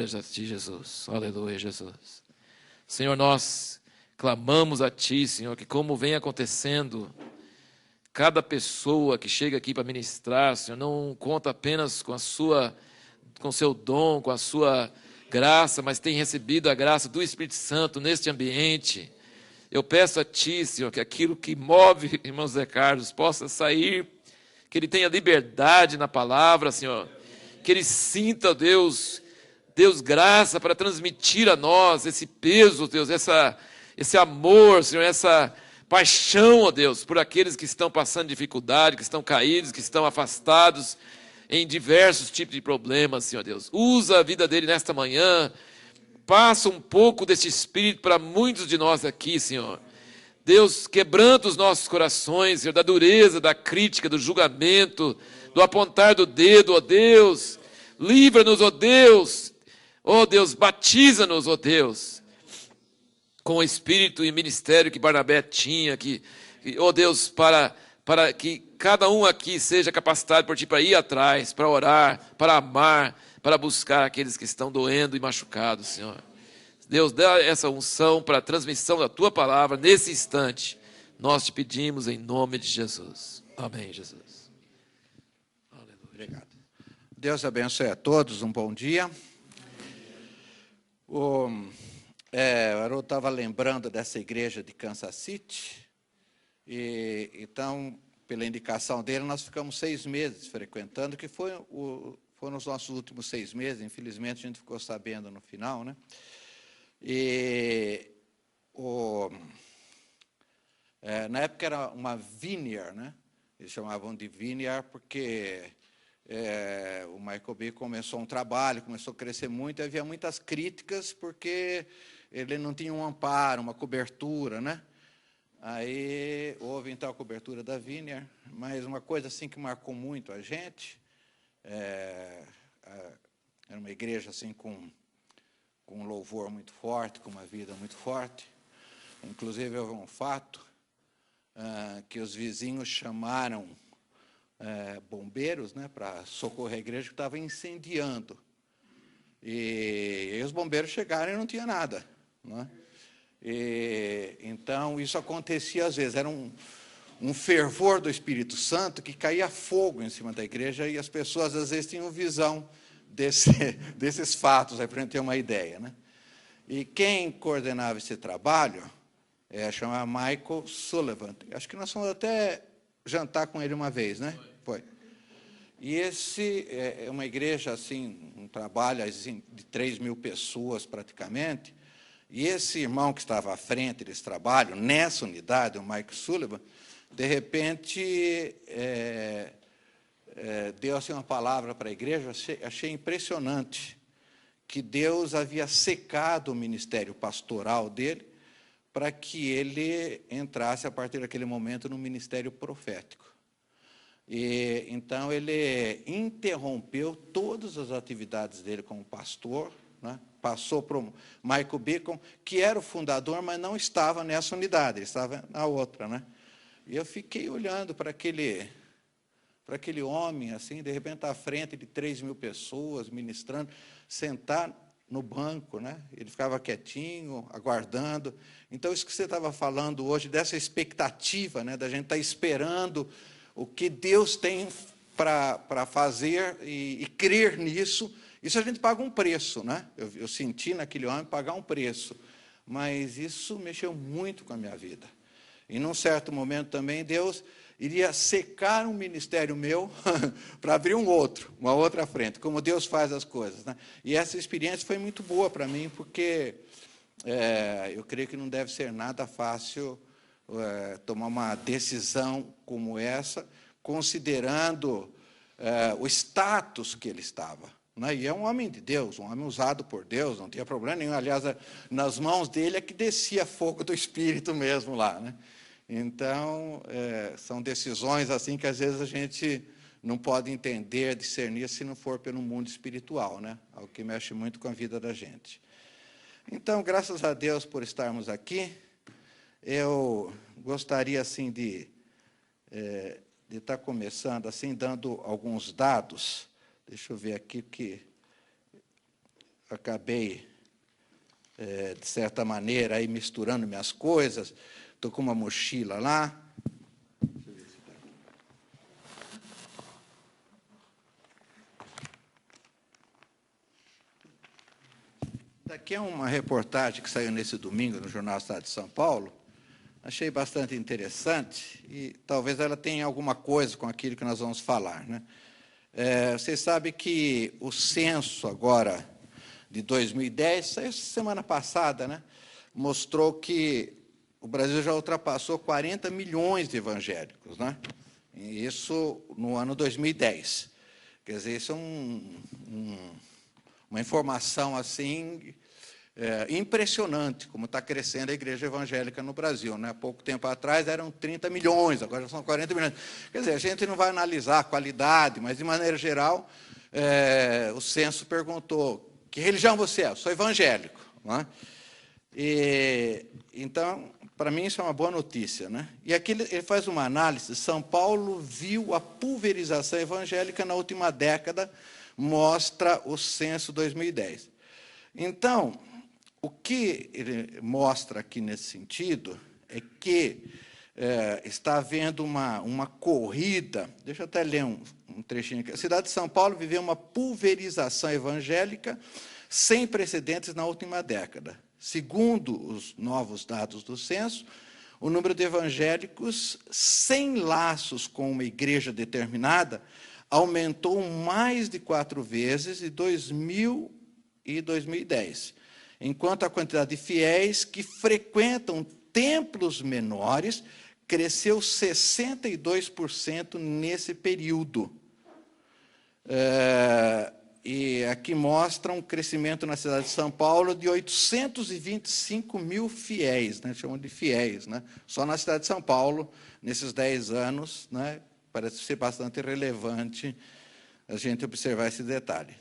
A Ti, Jesus. Aleluia, Jesus. Senhor, nós clamamos a Ti, Senhor, que como vem acontecendo, cada pessoa que chega aqui para ministrar, Senhor, não conta apenas com o seu dom, com a sua graça, mas tem recebido a graça do Espírito Santo neste ambiente. Eu peço a Ti, Senhor, que aquilo que move, irmão Zé Carlos, possa sair, que ele tenha liberdade na palavra, Senhor, que ele sinta, Deus, graça para transmitir a nós esse peso, Deus, esse amor, Senhor, essa paixão, ó Deus, por aqueles que estão passando dificuldade, que estão caídos, que estão afastados em diversos tipos de problemas, Senhor Deus. Usa a vida dele nesta manhã, passa um pouco desse Espírito para muitos de nós aqui, Senhor. Deus, quebranta os nossos corações, Senhor, da dureza, da crítica, do julgamento, do apontar do dedo, ó Deus. Livra-nos, ó Deus. Ó Deus, batiza-nos, ó Deus, com o Espírito e ministério que Barnabé tinha, ó Deus, para que cada um aqui seja capacitado por Ti para ir atrás, para orar, para amar, para buscar aqueles que estão doendo e machucados, Senhor. Deus, dá essa unção para a transmissão da Tua palavra nesse instante. Nós Te pedimos em nome de Jesus. Amém, Jesus. Aleluia. Obrigado. Deus abençoe a todos, um bom dia. O Haroldo estava lembrando dessa igreja de Kansas City, e então, pela indicação dele, nós ficamos 6 meses frequentando, que foram os nossos últimos 6 meses, infelizmente a gente ficou sabendo no final, né? E na época era uma vineyard, né? Eles chamavam de vineyard porque o Michael B. começou um trabalho, começou a crescer muito, e havia muitas críticas porque ele não tinha um amparo, uma cobertura, né? Aí houve então a cobertura da vineyard, mas uma coisa assim que marcou muito a gente, era uma igreja assim com um louvor muito forte, com uma vida muito forte. Inclusive, houve um fato que os vizinhos chamaram bombeiros, né, para socorrer a igreja que estava incendiando. E os bombeiros chegaram e não tinha nada, né? Então, isso acontecia às vezes. Era um fervor do Espírito Santo que caía fogo em cima da igreja e as pessoas, às vezes, tinham visão desses fatos, para a gente ter uma ideia, né? E quem coordenava esse trabalho chamava Michael Sullivan. Acho que nós fomos até jantar com ele uma vez, né? Foi. E esse é uma igreja, assim, um trabalho assim, de 3.000 pessoas, praticamente. E esse irmão que estava à frente desse trabalho, nessa unidade, o Michael Sullivan, de repente deu assim uma palavra para a igreja, achei impressionante, que Deus havia secado o ministério pastoral dele para que ele entrasse, a partir daquele momento, no ministério profético. E então ele interrompeu todas as atividades dele como pastor, né? Passou para o Michael Beacon, que era o fundador, mas não estava nessa unidade, ele estava na outra, né? E eu fiquei olhando para aquele homem, assim, de repente, à frente de 3.000 pessoas, ministrando, sentado no banco, né? Ele ficava quietinho, aguardando. Então, isso que você estava falando hoje, dessa expectativa, né, da gente estar esperando o que Deus tem para fazer e crer nisso, isso a gente paga um preço, né? Eu senti naquele homem pagar um preço, mas isso mexeu muito com a minha vida. E, num certo momento também, Deus iria secar um ministério meu para abrir uma outra frente, como Deus faz as coisas, né? E essa experiência foi muito boa para mim, porque eu creio que não deve ser nada fácil tomar uma decisão como essa, considerando o status que ele estava, né? E é um homem de Deus, um homem usado por Deus, não tinha problema nenhum. Aliás, nas mãos dele é que descia fogo do Espírito mesmo lá, né? Então, são decisões assim que às vezes a gente não pode entender, discernir, se não for pelo mundo espiritual, né? Algo que mexe muito com a vida da gente. Então, graças a Deus por estarmos aqui. Eu gostaria assim de estar começando assim, dando alguns dados. Deixa eu ver aqui que acabei, de certa maneira, aí misturando minhas coisas. Estou com uma mochila lá. Deixa eu ver se está aqui. Daqui é uma reportagem que saiu nesse domingo no Jornal Estado de São Paulo. Achei bastante interessante e talvez ela tenha alguma coisa com aquilo que nós vamos falar, né? Vocês sabem que o censo agora de 2010, saiu semana passada, né, mostrou que o Brasil já ultrapassou 40 milhões de evangélicos, né? E isso no ano 2010. Quer dizer, isso é uma informação assim impressionante, como está crescendo a igreja evangélica no Brasil, né? Há pouco tempo atrás eram 30 milhões, agora já são 40 milhões. Quer dizer, a gente não vai analisar a qualidade, mas, de maneira geral, o censo perguntou: que religião você é? Eu sou evangélico. Não é? Então, para mim, isso é uma boa notícia, né? E aqui ele faz uma análise. São Paulo viu a pulverização evangélica na última década, mostra o censo 2010. Então, o que ele mostra aqui nesse sentido é que está havendo uma corrida. Deixa eu até ler um trechinho aqui. A cidade de São Paulo viveu uma pulverização evangélica sem precedentes na última década. Segundo os novos dados do censo, o número de evangélicos sem laços com uma igreja determinada aumentou mais de 4 vezes em 2000 e 2010, enquanto a quantidade de fiéis que frequentam templos menores cresceu 62% nesse período. E aqui mostra um crescimento na cidade de São Paulo de 825 mil fiéis, né, chamam de fiéis, né, só na cidade de São Paulo, nesses 10 anos, né, parece ser bastante relevante a gente observar esse detalhe.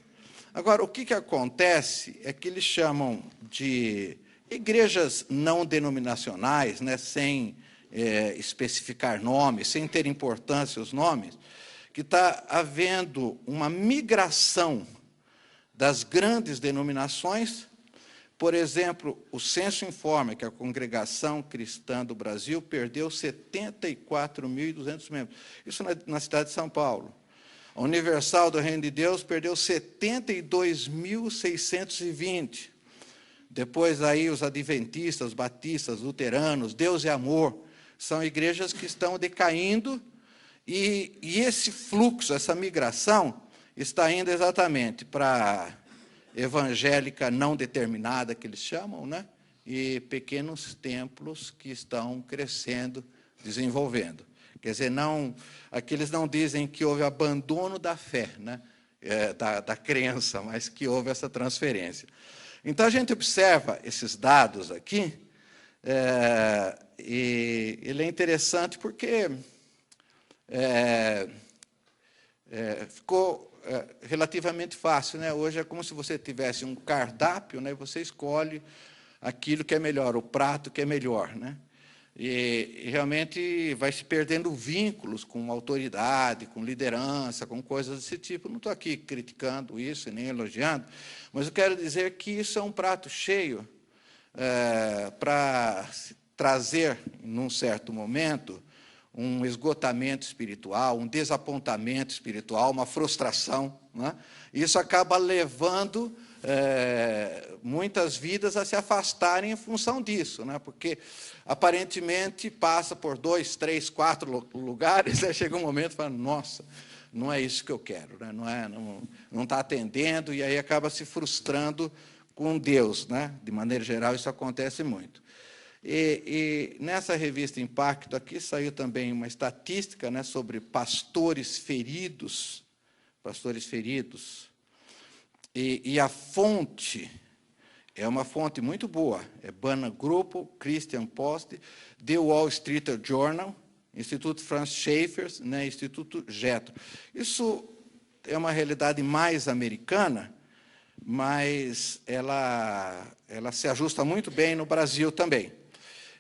Agora, o que acontece é que eles chamam de igrejas não denominacionais, né, sem especificar nomes, sem ter importância os nomes, que está havendo uma migração das grandes denominações. Por exemplo, o censo informa que a Congregação Cristã do Brasil perdeu 74.200 membros. Isso na cidade de São Paulo. A Universal do Reino de Deus perdeu 72.620. Depois aí os adventistas, os batistas, luteranos, Deus é Amor, são igrejas que estão decaindo, e esse fluxo, essa migração, está indo exatamente para evangélica não determinada, que eles chamam, né? E pequenos templos que estão crescendo, desenvolvendo. Quer dizer, aqui eles não dizem que houve abandono da fé, né? Da crença, mas que houve essa transferência. Então, a gente observa esses dados aqui, e ele é interessante porque ficou relativamente fácil, né? Hoje é como se você tivesse um cardápio, né? Você escolhe aquilo que é melhor, o prato que é melhor, né? E realmente vai se perdendo vínculos com autoridade, com liderança, com coisas desse tipo. Não estou aqui criticando isso, nem elogiando, mas eu quero dizer que isso é um prato cheio para trazer, num certo momento, um esgotamento espiritual, um desapontamento espiritual, uma frustração, né? Isso acaba levando muitas vidas a se afastarem em função disso, né? Porque aparentemente passa por 2, 3, 4 lugares, aí chega um momento e fala: nossa, não é isso que eu quero, né? Não está atendendo, e aí acaba se frustrando com Deus, né? De maneira geral, isso acontece muito. E nessa revista Impacto aqui saiu também uma estatística, né, sobre pastores feridos, e a fonte é uma fonte muito boa, é Banner Group, Christian Post, The Wall Street Journal, Instituto Franz Schaeffer, né, Instituto Jethro. Isso é uma realidade mais americana, mas ela se ajusta muito bem no Brasil também.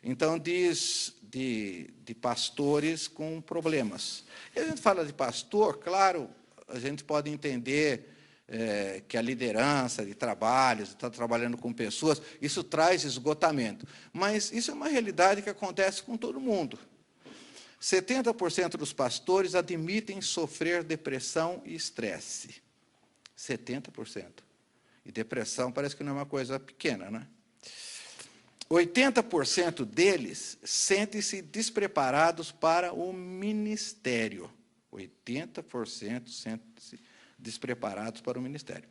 Então, diz de pastores com problemas. E a gente fala de pastor, claro, a gente pode entender que a liderança de trabalhos, está trabalhando com pessoas, isso traz esgotamento. Mas isso é uma realidade que acontece com todo mundo. 70% dos pastores admitem sofrer depressão e estresse. 70%. E depressão parece que não é uma coisa pequena, né? 80% deles sentem-se despreparados para o ministério. 80% sentem-se despreparados para o ministério.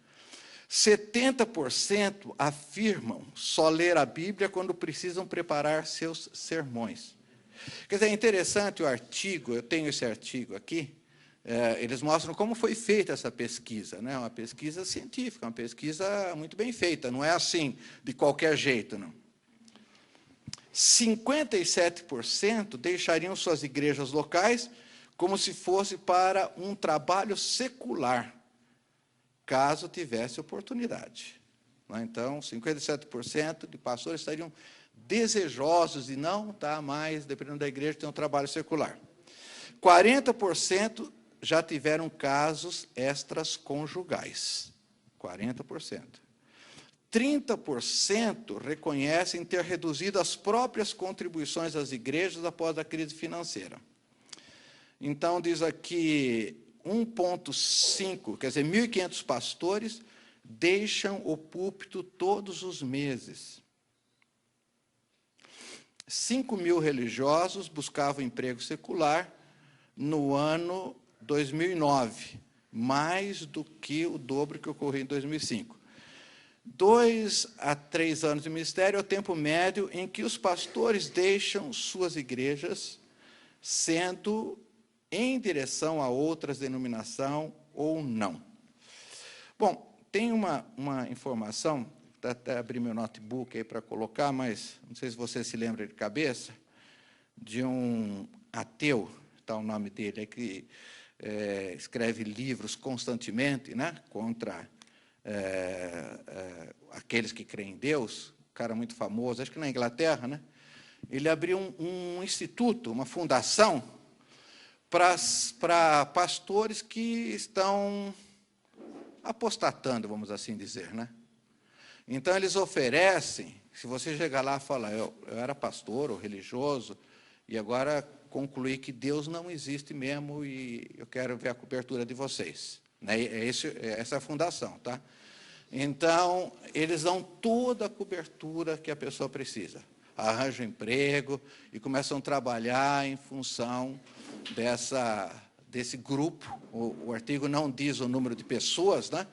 70% afirmam só ler a Bíblia quando precisam preparar seus sermões. Quer dizer, é interessante o artigo, eu tenho esse artigo aqui, eles mostram como foi feita essa pesquisa, né? Uma pesquisa científica, uma pesquisa muito bem feita, não é assim, de qualquer jeito, não. 57% deixariam suas igrejas locais como se fosse para um trabalho secular, caso tivesse oportunidade. Então, 57% de pastores estariam desejosos de não estar mais, dependendo da igreja, ter um trabalho secular. 40% já tiveram casos extraconjugais. 40%. 30% reconhecem ter reduzido as próprias contribuições às igrejas após a crise financeira. Então, diz aqui, 1,5, quer dizer, 1.500 pastores deixam o púlpito todos os meses. 5.000 religiosos buscavam emprego secular no ano 2009, mais do que o dobro que ocorreu em 2005. 2 a 3 anos de ministério é o tempo médio em que os pastores deixam suas igrejas, sendo em direção a outras denominações ou não. Bom, tem uma informação, até abrir meu notebook aí para colocar, mas não sei se você se lembra de cabeça, de um ateu, está o nome dele, que escreve livros constantemente, né, contra aqueles que creem em Deus, um cara muito famoso, acho que na Inglaterra, né? Ele abriu um instituto, uma fundação, para pastores que estão apostatando, vamos assim dizer, né? Então, eles oferecem, se você chegar lá e falar, eu era pastor ou religioso, e agora concluí que Deus não existe mesmo, e eu quero ver a cobertura de vocês. Né? Essa é a fundação, tá? Então, eles dão toda a cobertura que a pessoa precisa. Arranjam emprego e começam a trabalhar em função desse grupo. O artigo não diz o número de pessoas, né?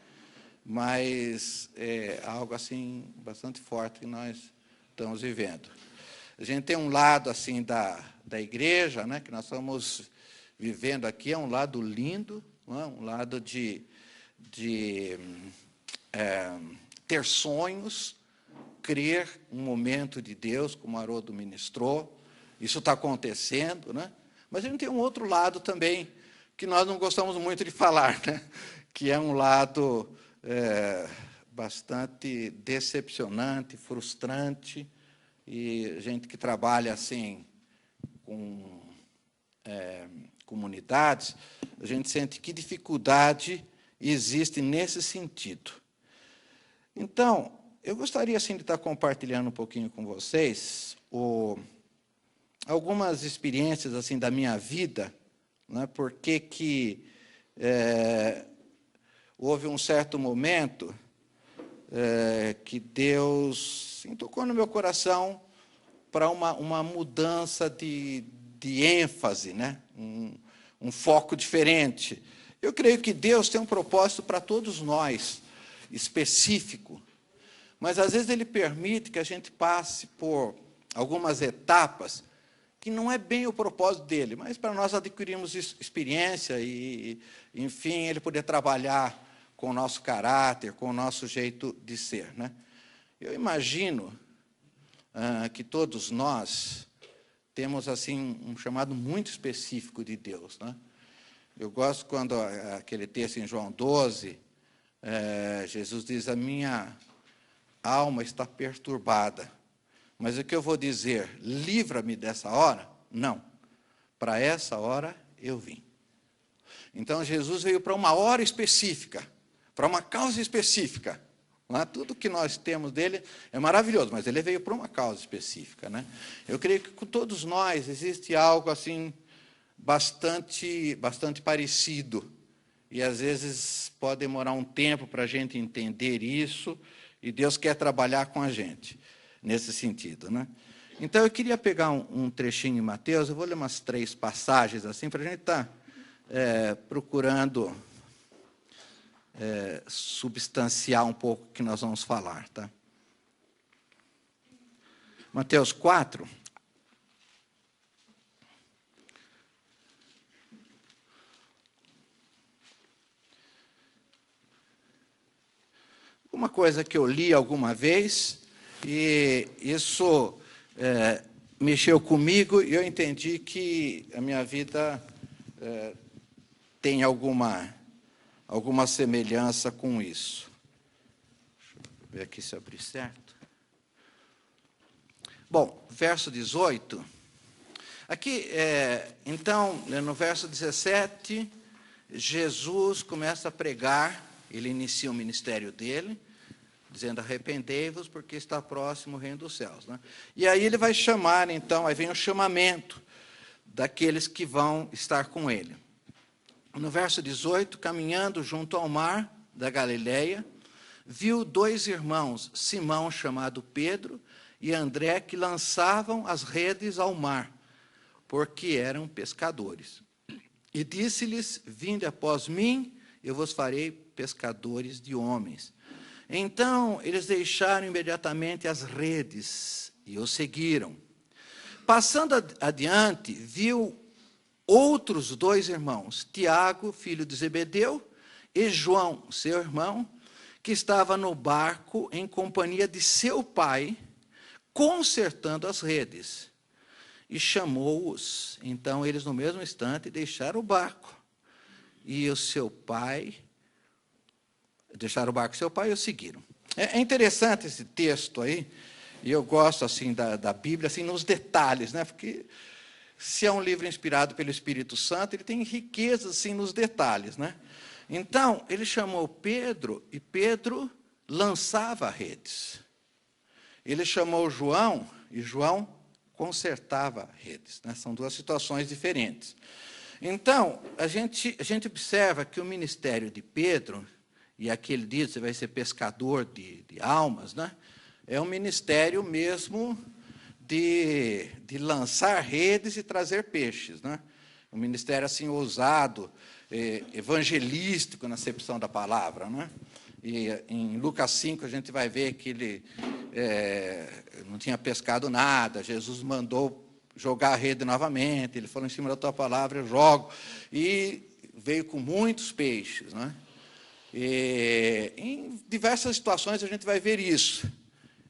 Mas é algo assim bastante forte que nós estamos vivendo. A gente tem um lado assim da igreja, né, que nós estamos vivendo aqui, é um lado lindo, não é? Um lado de ter sonhos, crer um momento de Deus, como o Haroldo ministrou, isso está acontecendo, né? Mas a gente tem um outro lado também, que nós não gostamos muito de falar, né? Que é um lado bastante decepcionante, frustrante, e gente que trabalha assim com comunidades, a gente sente que dificuldade existe nesse sentido. Então, eu gostaria assim de estar compartilhando um pouquinho com vocês algumas experiências assim da minha vida, né, porque que houve um certo momento que Deus tocou no meu coração para uma mudança de ênfase, né? Um foco diferente. Eu creio que Deus tem um propósito para todos nós, específico, mas às vezes Ele permite que a gente passe por algumas etapas que não é bem o propósito dele, mas para nós adquirirmos experiência e, enfim, Ele poder trabalhar com o nosso caráter, com o nosso jeito de ser, né? Eu imagino que todos nós temos assim um chamado muito específico de Deus, né? Eu gosto quando aquele texto em João 12, Jesus diz, a minha alma está perturbada, mas o que eu vou dizer, livra-me dessa hora? Não, para essa hora eu vim. Então Jesus veio para uma hora específica, para uma causa específica. Tudo que nós temos dele é maravilhoso, mas ele veio para uma causa específica. Eu creio que com todos nós existe algo assim bastante parecido. E, às vezes, pode demorar um tempo para a gente entender isso, e Deus quer trabalhar com a gente nesse sentido. Então, eu queria pegar um trechinho em Mateus, eu vou ler umas 3 passagens, assim, para a gente estar procurando substanciar um pouco o que nós vamos falar. Mateus 4. Uma coisa que eu li alguma vez, e isso mexeu comigo, e eu entendi que a minha vida tem alguma semelhança com isso. Deixa eu ver aqui se eu abri certo. Bom, verso 18. Aqui, então, no verso 17, Jesus começa a pregar, ele inicia o ministério dele, dizendo: arrependei-vos, porque está próximo o reino dos céus. E aí ele vai chamar, então, aí vem o chamamento daqueles que vão estar com ele. No verso 18, caminhando junto ao mar da Galileia, viu 2 irmãos, Simão, chamado Pedro, e André, que lançavam as redes ao mar, porque eram pescadores. E disse-lhes: vinde após mim, eu vos farei pescadores de homens. Então, eles deixaram imediatamente as redes e o seguiram. Passando adiante, viu outros 2 irmãos, Tiago, filho de Zebedeu, e João, seu irmão, que estava no barco em companhia de seu pai, consertando as redes. E chamou-os. Então, eles, no mesmo instante, deixaram o barco. E o seu pai... Deixaram o barco com seu pai e o seguiram. É interessante esse texto aí, e eu gosto assim da Bíblia, assim, nos detalhes, porque se é um livro inspirado pelo Espírito Santo, ele tem riqueza assim, nos detalhes. Então, ele chamou Pedro, e Pedro lançava redes. Ele chamou João, e João consertava redes. São 2 situações diferentes. Então, a gente observa que o ministério de Pedro... E aqui ele diz: você vai ser pescador de almas, é um ministério mesmo de lançar redes e trazer peixes. Um ministério assim ousado, evangelístico na acepção da palavra. E em Lucas 5 a gente vai ver que ele não tinha pescado nada, Jesus mandou jogar a rede novamente, ele falou: em cima da tua palavra eu jogo, e veio com muitos peixes. E, em diversas situações a gente vai ver isso.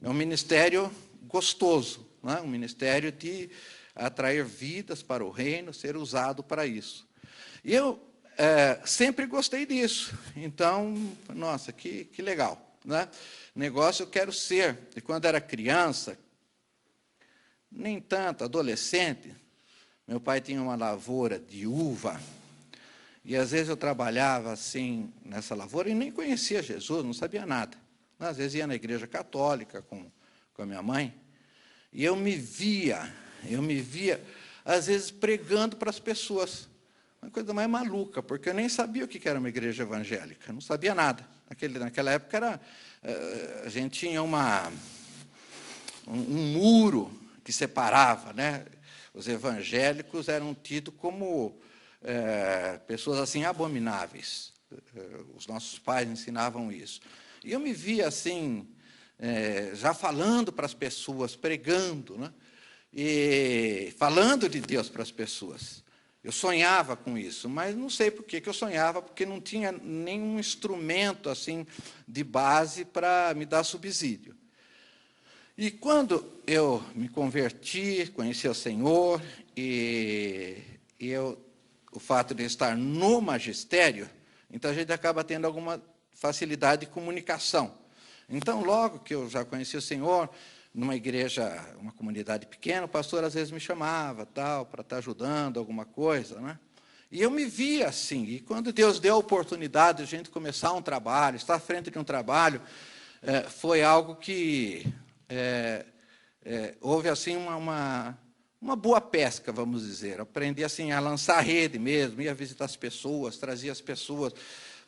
É um ministério gostoso, um ministério de atrair vidas para o reino, ser usado para isso. E eu sempre gostei disso. Então, nossa, que legal. Negócio eu quero ser. E quando era criança, nem tanto, adolescente, meu pai tinha uma lavoura de uva. E, às vezes, eu trabalhava assim nessa lavoura e nem conhecia Jesus, não sabia nada. Às vezes, ia na igreja católica com a minha mãe, e eu me via, às vezes, pregando para as pessoas. Uma coisa mais maluca, porque eu nem sabia o que era uma igreja evangélica, não sabia nada. Naquela época, a gente tinha um muro que separava. Os evangélicos eram tidos como... pessoas assim abomináveis. Os nossos pais ensinavam isso. E eu me via assim, já falando para as pessoas, pregando, e falando de Deus para as pessoas. Eu sonhava com isso, mas não sei por que eu sonhava, porque não tinha nenhum instrumento assim de base para me dar subsídio. E quando eu me converti, conheci o Senhor, o fato de estar no magistério, então a gente acaba tendo alguma facilidade de comunicação. Então, logo que eu já conheci o Senhor, numa igreja, uma comunidade pequena, o pastor às vezes me chamava, para estar ajudando alguma coisa. E eu me via assim, e quando Deus deu a oportunidade de a gente começar um trabalho, estar à frente de um trabalho, foi algo que houve assim uma boa pesca, vamos dizer. Aprendi assim a lançar rede mesmo, ia visitar as pessoas, trazia as pessoas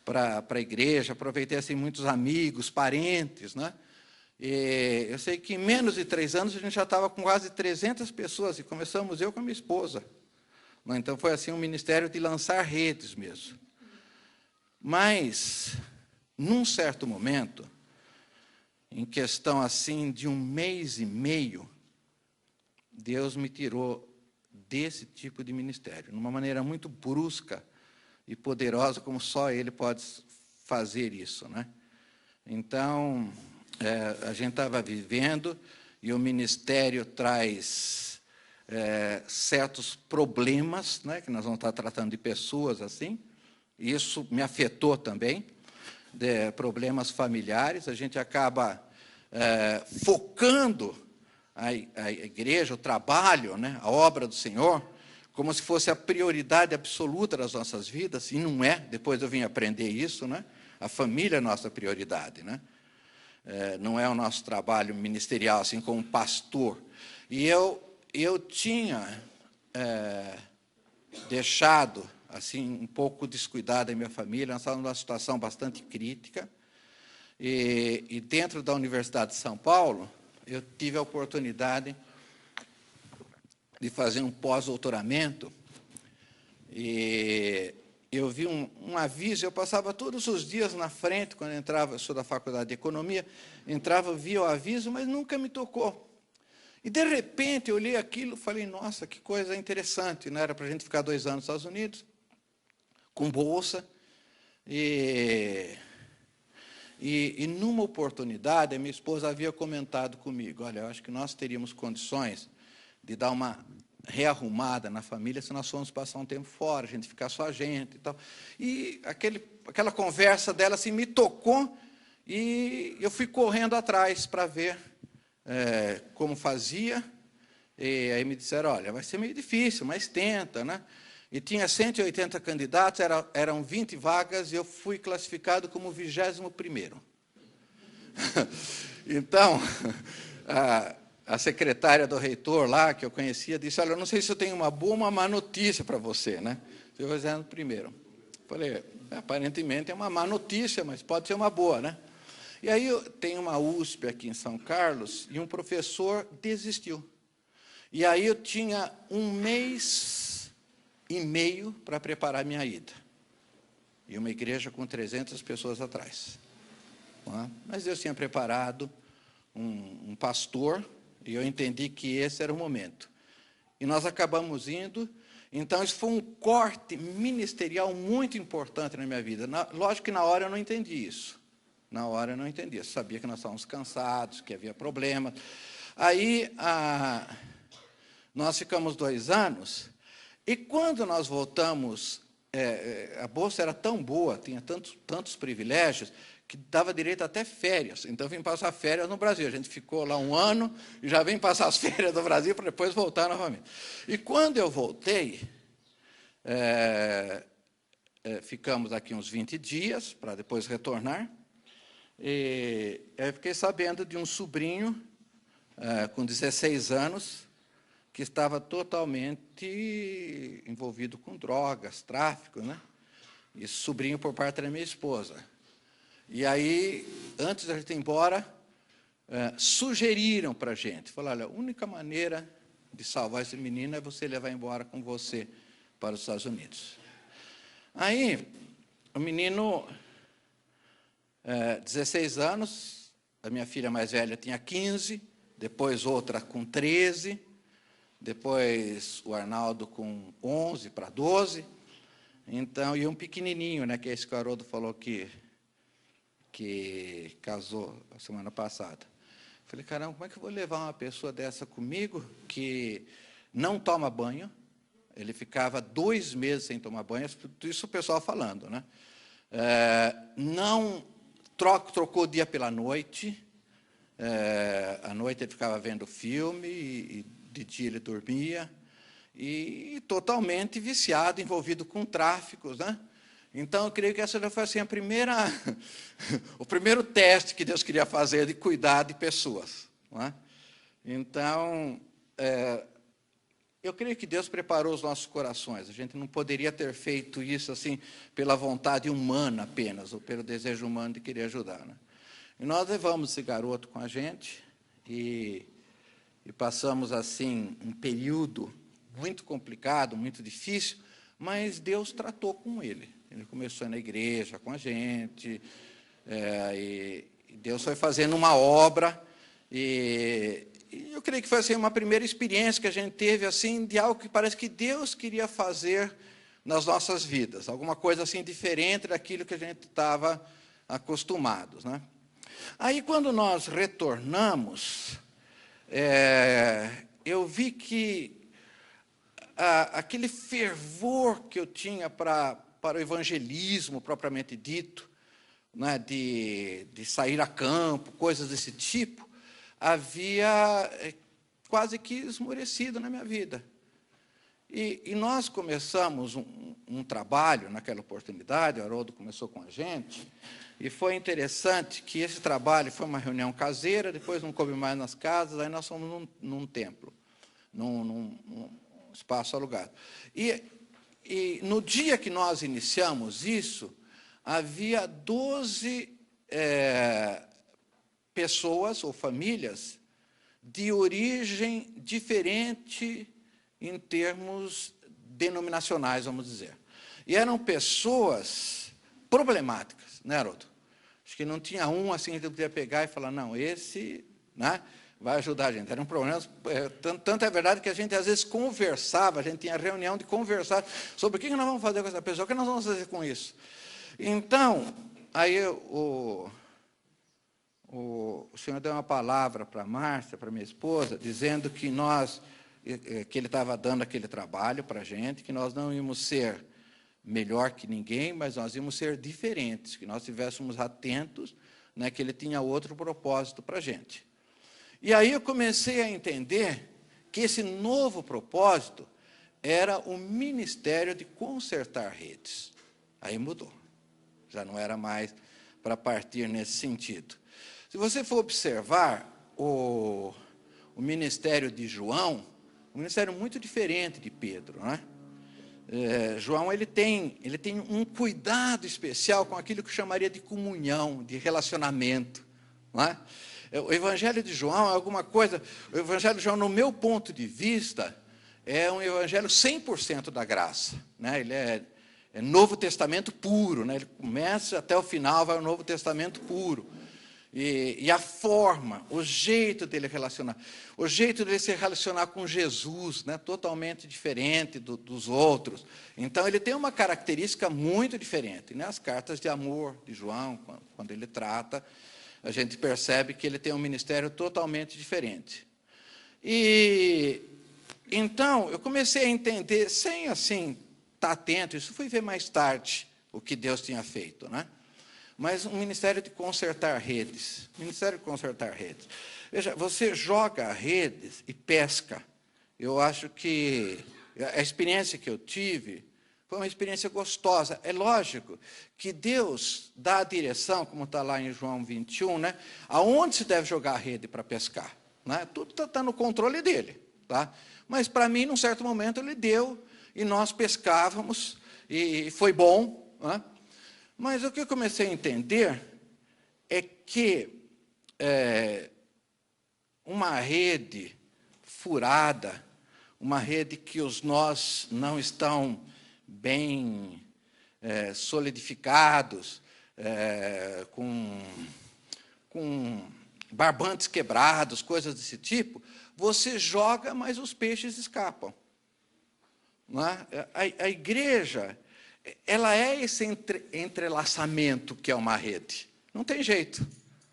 para a igreja, aproveitei assim muitos amigos, parentes, né? E eu sei que em menos de 3 anos a gente já estava com quase 300 pessoas, e começamos eu com a minha esposa. Então foi assim um ministério de lançar redes mesmo. Mas, num certo momento, em questão assim de 1 mês e meio, Deus me tirou desse tipo de ministério, de uma maneira muito brusca e poderosa, como só Ele pode fazer isso, né? Então, a gente estava vivendo, e o ministério traz certos problemas, né, que nós vamos estar tratando de pessoas assim. Isso me afetou também, problemas familiares. A gente acaba focando a igreja, o trabalho, né, a obra do Senhor, como se fosse a prioridade absoluta das nossas vidas, e não é. Depois eu vim aprender isso, né? A família é a nossa prioridade, né? Não é o nosso trabalho ministerial, assim como pastor. E eu tinha deixado assim um pouco descuidada a minha família, nós estávamos numa situação bastante crítica, e dentro da Universidade de São Paulo, eu tive a oportunidade de fazer um pós-doutoramento, e eu vi um aviso. Eu passava todos os dias na frente, quando entrava, eu sou da Faculdade de Economia, entrava, via o aviso, mas nunca me tocou. E, de repente, eu olhei aquilo e falei, nossa, que coisa interessante, não era para a gente ficar 2 anos nos Estados Unidos, com bolsa, e numa oportunidade, a minha esposa havia comentado comigo, olha, eu acho que nós teríamos condições de dar uma rearrumada na família se nós formos passar um tempo fora, a gente ficar só a gente e tal. E aquela conversa dela assim, me tocou, e eu fui correndo atrás para ver como fazia. E aí me disseram, olha, vai ser meio difícil, mas tenta, né? E tinha 180 candidatos, eram 20 vagas, e eu fui classificado como 21º. Então, a secretária do reitor lá, que eu conhecia, disse, olha, eu não sei se eu tenho uma boa ou uma má notícia para você, né? Eu vou dizer primeiro. Falei, aparentemente é uma má notícia, mas pode ser uma boa, né? E aí tem uma USP aqui em São Carlos, e um professor desistiu. E aí eu tinha 1 mês e meio para preparar minha ida. E uma igreja com 300 pessoas atrás. Mas Deus tinha preparado um pastor, e eu entendi que esse era o momento. E nós acabamos indo. Então, isso foi um corte ministerial muito importante na minha vida. Lógico que na hora eu não entendi isso. Na hora eu não entendi. Eu sabia que nós estávamos cansados, que havia problemas. Aí, nós ficamos 2 anos, e quando nós voltamos, a bolsa era tão boa, tinha tantos privilégios, que dava direito até férias. Então, vim passar férias no Brasil. A gente ficou lá 1 ano, e já vim passar as férias no Brasil, para depois voltar novamente. E quando eu voltei, ficamos aqui uns 20 dias, para depois retornar, e eu fiquei sabendo de um sobrinho, com 16 anos, que estava totalmente envolvido com drogas, tráfico, né? E sobrinho por parte da minha esposa. E aí, antes da gente ir embora, sugeriram para a gente, falaram, olha, a única maneira de salvar esse menino é você levar embora com você para os Estados Unidos. Aí, o menino, 16 anos, a minha filha mais velha tinha 15, depois outra com 13, depois o Arnaldo com 11 para 12, então, e um pequenininho, né, que esse Haroldo falou que casou a semana passada. Falei, caramba, como é que eu vou levar uma pessoa dessa comigo, que não toma banho? Ele ficava 2 meses sem tomar banho, isso o pessoal falando, né? Não trocou o dia pela noite, à noite ele ficava vendo filme, e de dia ele dormia. e totalmente viciado, envolvido com tráficos, né? Então, eu creio que essa já foi assim, o primeiro teste que Deus queria fazer de cuidar de pessoas. Não é? Então, eu creio que Deus preparou os nossos corações. A gente não poderia ter feito isso assim pela vontade humana apenas, ou pelo desejo humano de querer ajudar. Né? E nós levamos esse garoto com a gente e passamos assim um período muito complicado, muito difícil, mas Deus tratou com ele. Ele começou na igreja com a gente, e Deus foi fazendo uma obra, e eu creio que foi assim, uma primeira experiência que a gente teve assim, de algo que parece que Deus queria fazer nas nossas vidas, alguma coisa assim diferente daquilo que a gente estava acostumados. Né? Aí, quando nós retornamos, eu vi que aquele fervor que eu tinha para o evangelismo propriamente dito, né, de sair a campo, coisas desse tipo, havia quase que esmorecido na minha vida. E nós começamos um trabalho naquela oportunidade, o Haroldo começou com a gente, e foi interessante que esse trabalho foi uma reunião caseira, depois não coube mais nas casas, aí nós fomos num templo, num espaço alugado. E no dia que nós iniciamos isso, havia 12 pessoas ou famílias de origem diferente em termos denominacionais, vamos dizer. E eram pessoas problemáticas, né, Haroldo? Acho que não tinha um assim que eu podia pegar e falar, não, esse, né, vai ajudar a gente. Eram problemas, tanto é verdade que a gente às vezes conversava, a gente tinha reunião de conversar sobre o que nós vamos fazer com essa pessoa, o que nós vamos fazer com isso. Então, aí o senhor deu uma palavra para a Márcia, para minha esposa, dizendo que ele estava dando aquele trabalho para a gente, que nós não íamos ser melhor que ninguém, mas nós íamos ser diferentes, que nós estivéssemos atentos, né, que ele tinha outro propósito para a gente. E aí eu comecei a entender que esse novo propósito era o ministério de consertar redes. Aí mudou. Já não era mais para partir nesse sentido. Se você for observar o ministério de João, um ministério muito diferente de Pedro, não é? João ele tem um cuidado especial com aquilo que eu chamaria de comunhão, de relacionamento, não é? O Evangelho de João é alguma coisa. O Evangelho de João, no meu ponto de vista, é um evangelho 100% da graça, né? Ele é Novo Testamento puro, né? Ele começa até o final, vai o Novo Testamento puro. E a forma, o jeito dele relacionar, o jeito dele se relacionar com Jesus, né? Totalmente diferente dos outros. Então, ele tem uma característica muito diferente. Né? As cartas de amor de João, quando ele trata, a gente percebe que ele tem um ministério totalmente diferente. E então, eu comecei a entender, sem assim estar atento, isso fui ver mais tarde, o que Deus tinha feito, né? Mas um ministério de consertar redes. Ministério de consertar redes. Veja, você joga redes e pesca. Eu acho que a experiência que eu tive foi uma experiência gostosa. É lógico que Deus dá a direção, como está lá em João 21, né? Aonde se deve jogar a rede para pescar. Né? Tudo está no controle dele. Tá? Mas, para mim, num certo momento, ele deu, e nós pescávamos, e foi bom. Né? Mas o que eu comecei a entender é que uma rede furada, uma rede que os nós não estão bem solidificados, com barbantes quebrados, coisas desse tipo, você joga, mas os peixes escapam. Não é? A igreja, ela é esse entrelaçamento que é uma rede. Não tem jeito.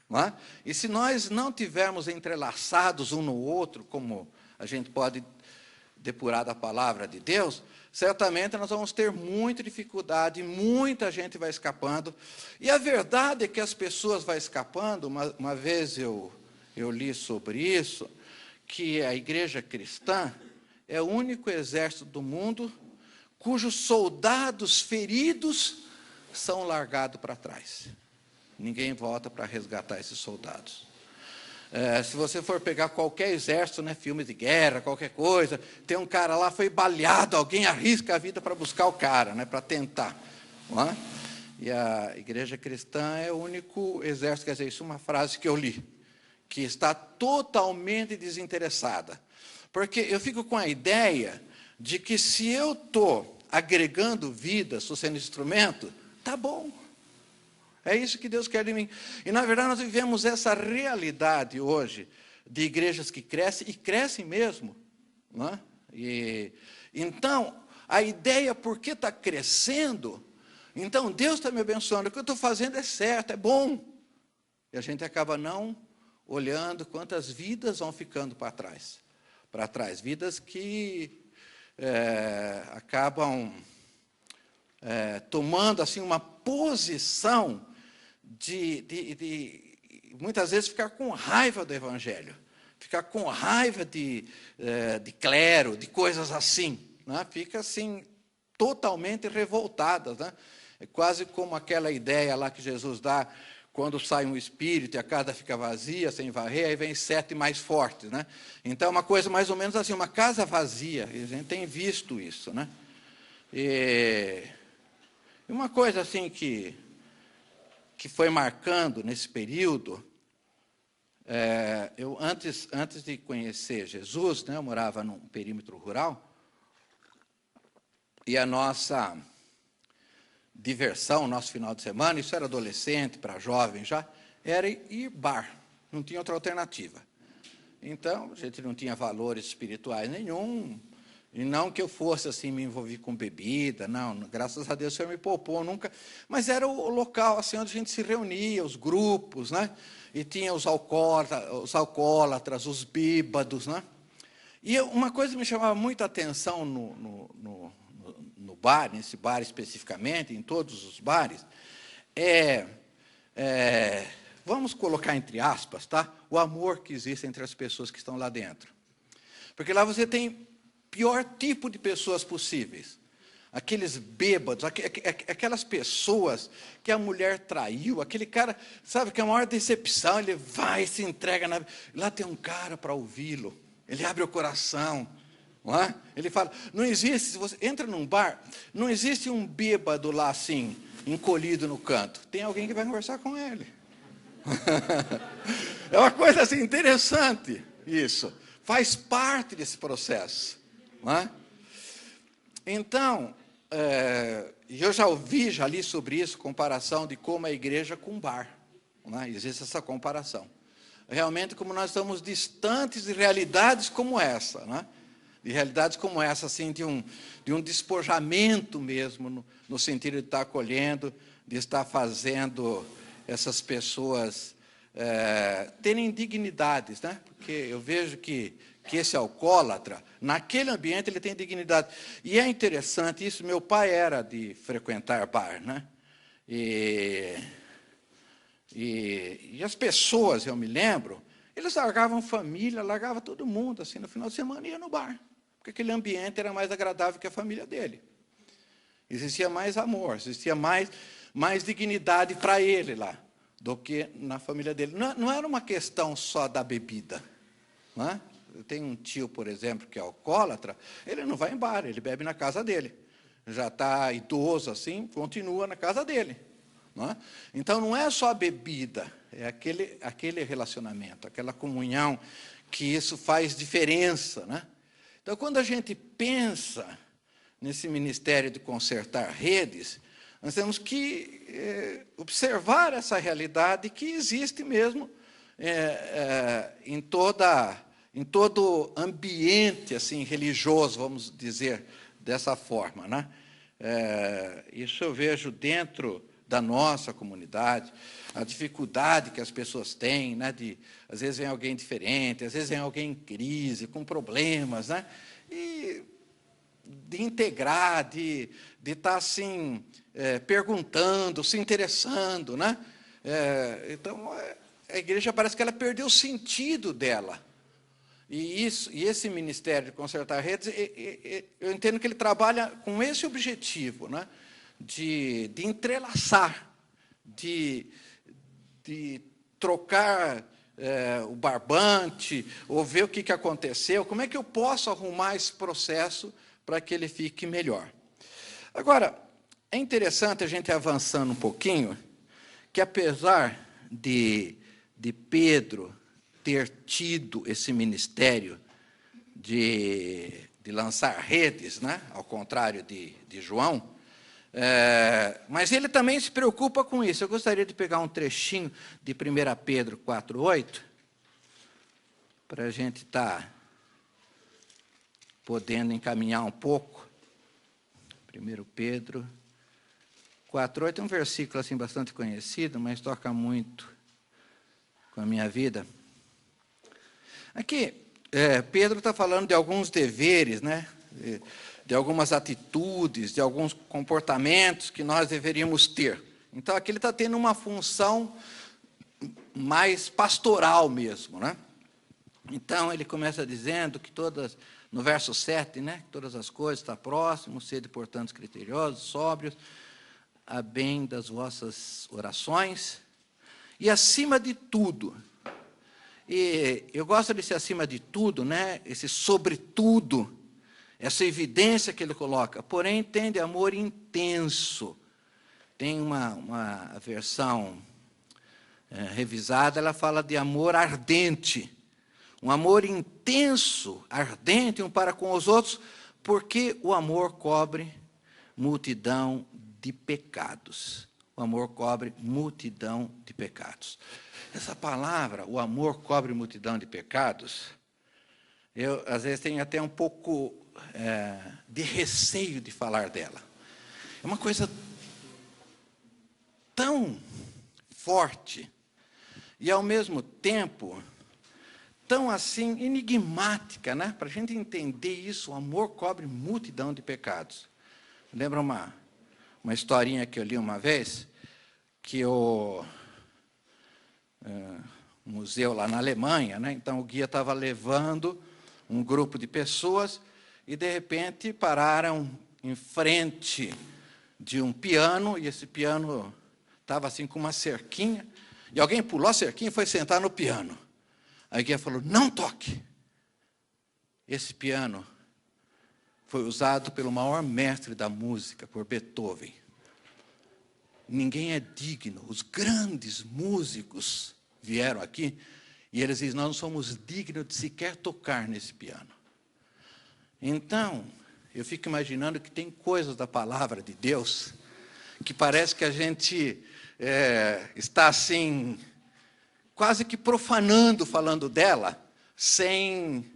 Não é? E se nós não tivermos entrelaçados um no outro, como a gente pode depurar da palavra de Deus, certamente nós vamos ter muita dificuldade, muita gente vai escapando. E a verdade é que as pessoas vão escapando. Uma vez eu li sobre isso, que a igreja cristã, é o único exército do mundo cujos soldados feridos são largados para trás. Ninguém volta para resgatar esses soldados. Se você for pegar qualquer exército, né, filme de guerra, qualquer coisa, tem um cara lá, foi baleado, alguém arrisca a vida para buscar o cara, né, para tentar. Não é? E a igreja cristã é o único exército, quer dizer, isso é uma frase que eu li, que está totalmente desinteressada. Porque eu fico com a ideia de que se eu estou agregando vida, estou sendo instrumento, tá bom. É isso que Deus quer de mim. E, na verdade, nós vivemos essa realidade hoje de igrejas que crescem, e crescem mesmo. Não é? Então, a ideia, porque está crescendo, então Deus está me abençoando, o que eu estou fazendo é certo, é bom. E a gente acaba não olhando quantas vidas vão ficando para trás. Vidas que acabam tomando assim, uma posição de muitas vezes ficar com raiva do Evangelho, ficar com raiva de clero, de coisas assim, né? Fica assim totalmente revoltadas, né? É quase como aquela ideia lá que Jesus dá quando sai um espírito e a casa fica vazia, sem varrer, aí vem 7 mais fortes, né? Então é uma coisa mais ou menos assim, uma casa vazia, a gente tem visto isso, né? E uma coisa assim que foi marcando nesse período, eu antes de conhecer Jesus, né, eu morava num perímetro rural, e a nossa diversão, nosso final de semana, isso era adolescente, para jovem já, era ir bar, não tinha outra alternativa. Então, a gente não tinha valores espirituais nenhum, e não que eu fosse assim me envolver com bebida, não, graças a Deus o Senhor me poupou nunca, mas era o local assim onde a gente se reunia, os grupos, né? E tinha os alcoólatras, os bêbados, né? E uma coisa que me chamava muita atenção no bar, nesse bar especificamente, em todos os bares, vamos colocar entre aspas, tá? O amor que existe entre as pessoas que estão lá dentro. Porque lá você tem pior tipo de pessoas possíveis. Aqueles bêbados, aquelas pessoas que a mulher traiu, aquele cara, sabe, que é a maior decepção, ele vai e se entrega. Lá tem um cara para ouvi-lo, ele abre o coração. Não é? Ele fala, não existe, se você entra num bar, não existe um bêbado lá assim, encolhido no canto. Tem alguém que vai conversar com ele. É uma coisa assim interessante isso. Faz parte desse processo. Não é? Então, eu já li sobre isso, comparação de como a igreja com bar. Não é? Existe essa comparação. Realmente, como nós estamos distantes de realidades como essa, não é? De realidades como essa, assim, de um despojamento mesmo, no sentido de estar acolhendo, de estar fazendo essas pessoas terem dignidades, né? Porque eu vejo que esse alcoólatra, naquele ambiente, ele tem dignidade. E é interessante isso, meu pai era de frequentar bar, né? E as pessoas, eu me lembro, eles largavam família, largavam todo mundo, assim, no final de semana ia no bar. Porque aquele ambiente era mais agradável que a família dele. Existia mais amor, existia mais dignidade para ele lá, do que na família dele. Não era uma questão só da bebida. Não é? Eu tenho um tio, por exemplo, que é alcoólatra, ele não vai em bar, ele bebe na casa dele. Já está idoso assim, continua na casa dele. Não é? Então, não é só a bebida, é aquele relacionamento, aquela comunhão, que isso faz diferença, né? Então, quando a gente pensa nesse ministério de consertar redes, nós temos que observar essa realidade que existe mesmo em todo ambiente assim, religioso, vamos dizer dessa forma, né? Isso eu vejo dentro da nossa comunidade, a dificuldade que as pessoas têm, né, às vezes vem alguém diferente, às vezes vem alguém em crise, com problemas, né, e de integrar, de estar assim, perguntando, se interessando, né? Então, a igreja parece que ela perdeu o sentido dela. E esse Ministério de Consertar Redes, eu entendo que ele trabalha com esse objetivo, né? de entrelaçar, de trocar o barbante, ou ver o que aconteceu, como é que eu posso arrumar esse processo para que ele fique melhor. Agora, é interessante a gente avançando um pouquinho, que apesar de Pedro ter tido esse ministério de lançar redes, né? Ao contrário de João, mas ele também se preocupa com isso. Eu gostaria de pegar um trechinho de 1 Pedro 4,8, para a gente estar podendo encaminhar um pouco. 1 Pedro 4,8 é um versículo assim, bastante conhecido, mas toca muito com a minha vida. Aqui, Pedro está falando de alguns deveres, né? De algumas atitudes, de alguns comportamentos que nós deveríamos ter. Então, aqui ele está tendo uma função mais pastoral mesmo, né? Então, ele começa dizendo que no verso 7, né? Todas as coisas estão próximas, sede, portanto, criteriosos, sóbrios, a bem das vossas orações, e acima de tudo, e eu gosto desse acima de tudo, né? Esse sobretudo, essa evidência que ele coloca, porém tem de amor intenso. Tem uma versão revisada, ela fala de amor ardente, um amor intenso, ardente um para com os outros, porque o amor cobre multidão de pecados. O amor cobre multidão de pecados. Essa palavra, o amor cobre multidão de pecados, eu, às vezes, tenho até um pouco de receio de falar dela. É uma coisa tão forte e, ao mesmo tempo, tão assim enigmática, né? Para a gente entender isso, o amor cobre multidão de pecados. Lembra uma historinha que eu li uma vez, que o museu lá na Alemanha, né? Então o guia estava levando um grupo de pessoas e, de repente, pararam em frente de um piano, e esse piano estava assim com uma cerquinha, e alguém pulou a cerquinha e foi sentar no piano. Aí o guia falou, não toque. Esse piano foi usado pelo maior mestre da música, por Beethoven. Ninguém é digno. Os grandes músicos vieram aqui e eles dizem, nós não somos dignos de sequer tocar nesse piano. Então, eu fico imaginando que tem coisas da palavra de Deus que parece que a gente está assim, quase que profanando falando dela, sem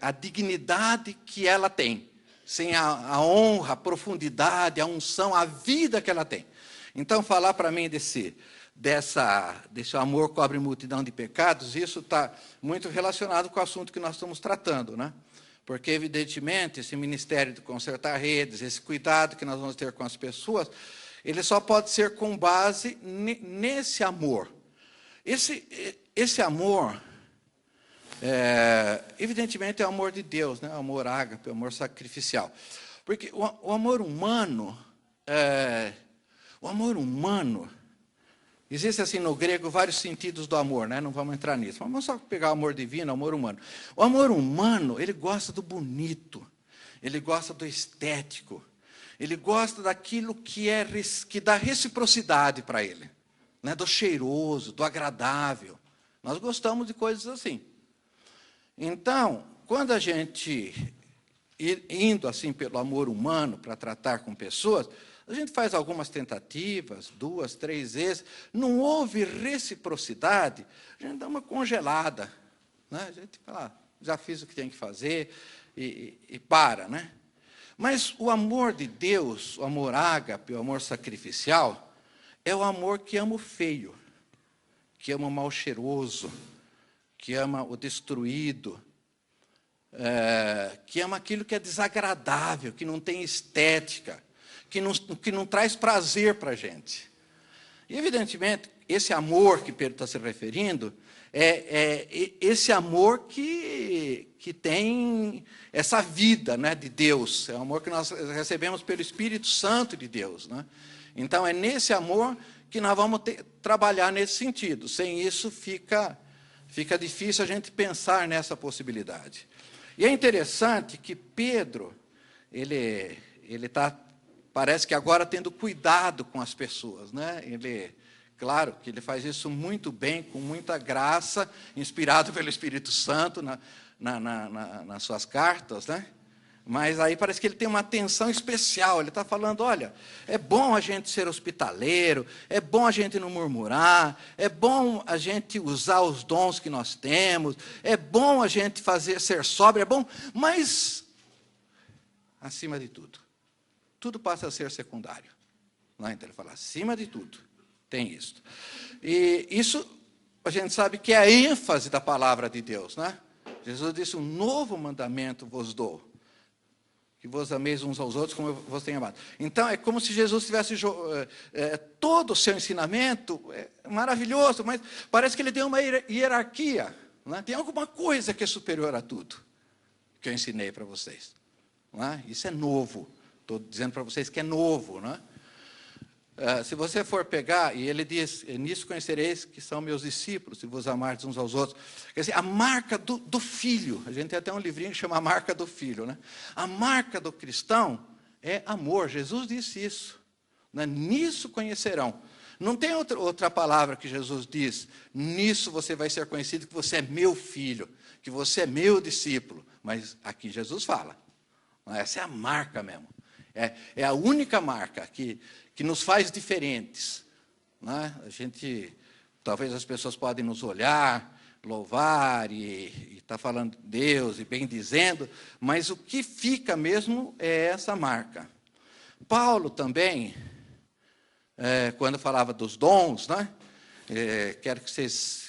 a dignidade que ela tem, sem a honra, a profundidade, a unção, a vida que ela tem. Então, falar para mim desse amor cobre multidão de pecados, isso está muito relacionado com o assunto que nós estamos tratando, né? Porque, evidentemente, esse ministério de consertar redes, esse cuidado que nós vamos ter com as pessoas, ele só pode ser com base nesse amor. Esse amor, evidentemente, é o amor de Deus, né? O amor ágape, o amor sacrificial. Porque o amor humano, existe assim no grego vários sentidos do amor, né? Não vamos entrar nisso. Vamos só pegar o amor divino, o amor humano. O amor humano, ele gosta do bonito, ele gosta do estético, ele gosta daquilo que dá reciprocidade para ele, né? Do cheiroso, do agradável. Nós gostamos de coisas assim. Então, quando a gente indo assim pelo amor humano para tratar com pessoas, a gente faz algumas tentativas, 2, 3 vezes, não houve reciprocidade, a gente dá uma congelada, né? A gente fala, já fiz o que tem que fazer e para, né? Mas o amor de Deus, o amor ágape, o amor sacrificial, é o amor que ama o feio, que ama o mal cheiroso, que ama o destruído, que ama aquilo que é desagradável, que não tem estética, que não traz prazer para a gente. E, evidentemente, esse amor que Pedro está se referindo é esse amor que que tem essa vida, né, de Deus. É o amor que nós recebemos pelo Espírito Santo de Deus, né? Então, é nesse amor que nós vamos trabalhar nesse sentido. Sem isso, fica difícil a gente pensar nessa possibilidade. E é interessante que Pedro, ele está, parece que agora, tendo cuidado com as pessoas, né? Claro que ele faz isso muito bem, com muita graça, inspirado pelo Espírito Santo nas suas cartas, né? Mas aí parece que ele tem uma atenção especial. Ele está falando, olha, é bom a gente ser hospitaleiro, é bom a gente não murmurar, é bom a gente usar os dons que nós temos, é bom a gente ser sóbrio, é bom, mas, acima de tudo, tudo passa a ser secundário. Então ele fala, acima de tudo, tem isso. E isso a gente sabe que é a ênfase da palavra de Deus, né? Jesus disse, um novo mandamento vos dou, que vos ameis uns aos outros como eu vos tenho amado. Então, é como se Jesus tivesse todo o seu ensinamento maravilhoso, mas parece que ele tem uma hierarquia, né? Tem alguma coisa que é superior a tudo que eu ensinei para vocês, né? Isso é novo. Estou dizendo para vocês que é novo, né? Se você for pegar, e ele diz, nisso conhecereis que são meus discípulos, se vos amardes uns aos outros. Quer dizer, a marca do filho, a gente tem até um livrinho que chama A Marca do Filho, né? A marca do cristão é amor. Jesus disse isso, né? Nisso conhecerão. Não tem outra palavra que Jesus diz, nisso você vai ser conhecido que você é meu filho, que você é meu discípulo. Mas aqui Jesus fala, essa é a marca mesmo. É a única marca que nos faz diferentes, né? A gente, talvez as pessoas podem nos olhar, louvar e estar falando de Deus e bem dizendo, mas o que fica mesmo é essa marca. Paulo também, quando falava dos dons, né? Quero que vocês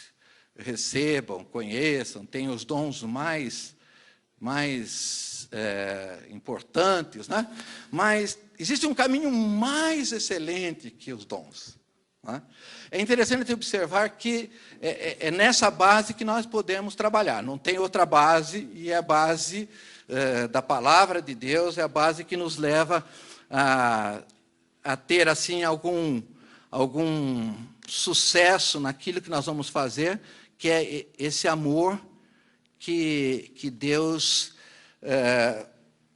recebam, conheçam, tenham os dons mais importantes, né? Mas existe um caminho mais excelente que os dons, né? É interessante observar que é nessa base que nós podemos trabalhar. Não tem outra base, e é a base da palavra de Deus, é a base que nos leva a ter assim algum sucesso naquilo que nós vamos fazer, que é esse amor que Deus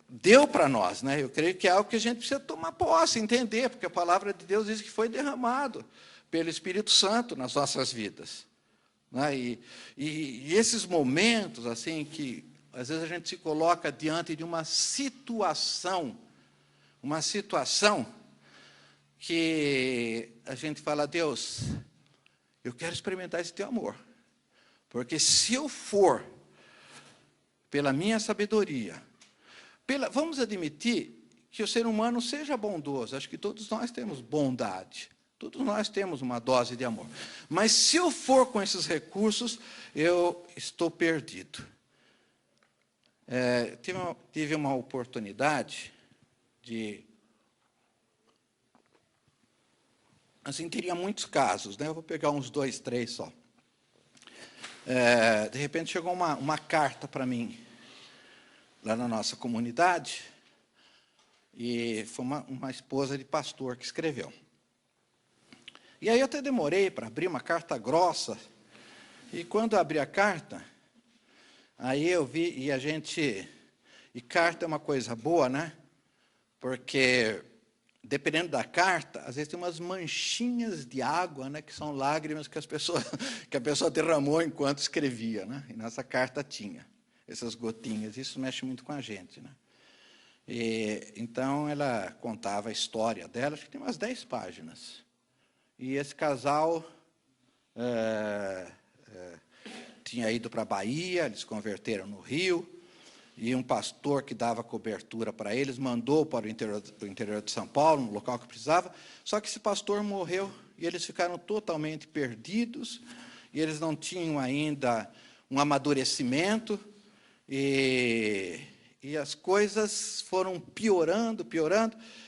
deu para nós, né? Eu creio que é algo que a gente precisa tomar posse, entender, porque a palavra de Deus diz que foi derramado pelo Espírito Santo nas nossas vidas, né? E esses momentos, assim, que às vezes a gente se coloca diante de uma situação que a gente fala, Deus, eu quero experimentar esse teu amor, porque se eu for pela minha sabedoria, vamos admitir que o ser humano seja bondoso, acho que todos nós temos bondade, todos nós temos uma dose de amor, mas se eu for com esses recursos, eu estou perdido. Tive uma oportunidade de... Assim, teria muitos casos, né? Eu vou pegar uns 2, 3 só. De repente chegou uma carta para mim, lá na nossa comunidade, e foi uma esposa de pastor que escreveu. E aí eu até demorei para abrir, uma carta grossa, e quando eu abri a carta, aí eu vi, e carta é uma coisa boa, né? Porque, dependendo da carta, às vezes tem umas manchinhas de água, né, que são lágrimas que a pessoa derramou enquanto escrevia, né? E nessa carta tinha essas gotinhas, isso mexe muito com a gente, né? Então, ela contava a história dela, acho que tem umas 10 páginas. E esse casal tinha ido para a Bahia, eles converteram no Rio, e um pastor que dava cobertura para eles mandou para o interior de São Paulo, no local que precisava, só que esse pastor morreu, e eles ficaram totalmente perdidos, e eles não tinham ainda um amadurecimento, e as coisas foram piorando.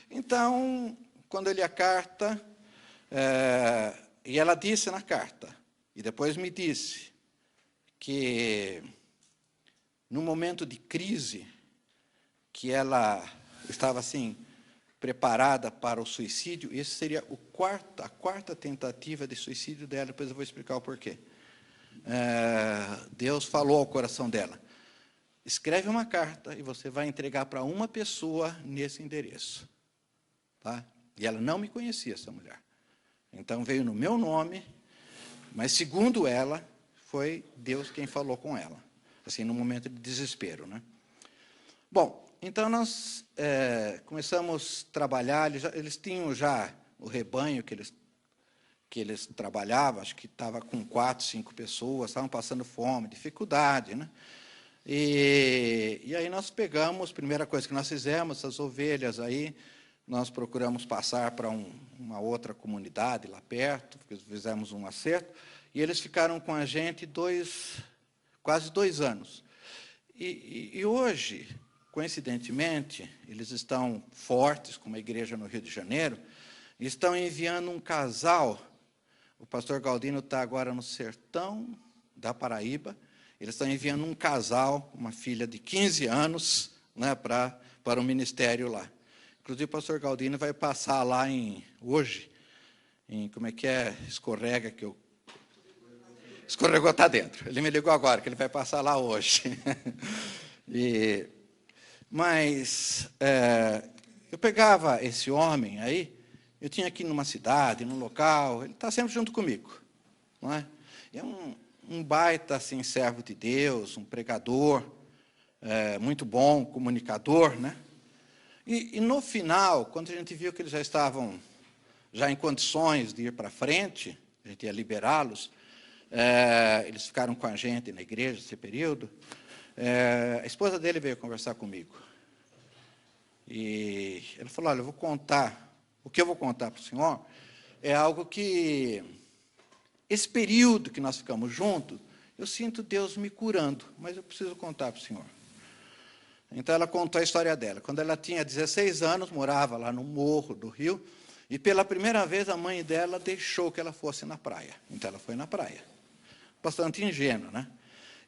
Então, quando eu li a carta, e ela disse na carta, e depois me disse, que num momento de crise, que ela estava assim preparada para o suicídio. Esse seria a quarta tentativa de suicídio dela. Depois eu vou explicar o porquê. Deus falou ao coração dela: escreve uma carta e você vai entregar para uma pessoa nesse endereço. Tá? E ela não me conhecia, essa mulher. Então veio no meu nome, mas segundo ela, foi Deus quem falou com ela, assim, num momento de desespero, né? Bom, então nós começamos a trabalhar. Eles tinham já o rebanho que eles trabalhavam, acho que estava com 4, 5 pessoas, estavam passando fome, dificuldade, né? E aí nós pegamos, primeira coisa que nós fizemos, essas ovelhas aí, nós procuramos passar para uma outra comunidade lá perto, fizemos um acerto, e eles ficaram com a gente quase 2 anos. E hoje, coincidentemente, eles estão fortes, com uma igreja no Rio de Janeiro, e estão enviando um casal. O pastor Galdino está agora no sertão da Paraíba. Eles estão enviando um casal, uma filha de 15 anos, né, para o ministério lá. Inclusive, o pastor Galdino vai passar lá hoje, como é que é? Escorrega, que eu... Escorregou, está dentro. Ele me ligou agora, que ele vai passar lá hoje. Mas eu pegava esse homem aí, eu tinha aqui numa cidade, num local, ele está sempre junto comigo. Não é? É um baita assim, servo de Deus, um pregador, muito bom, comunicador, né? E no final, quando a gente viu que eles já estavam em condições de ir para frente, a gente ia liberá-los, eles ficaram com a gente na igreja nesse período, a esposa dele veio conversar comigo. E ele falou: olha, eu vou contar, o que eu vou contar para o senhor é algo que, esse período que nós ficamos juntos, eu sinto Deus me curando, mas eu preciso contar para o senhor. Então, ela contou a história dela. Quando ela tinha 16 anos, morava lá no morro do Rio, e pela primeira vez a mãe dela deixou que ela fosse na praia. Então, ela foi na praia. Bastante ingênua, né?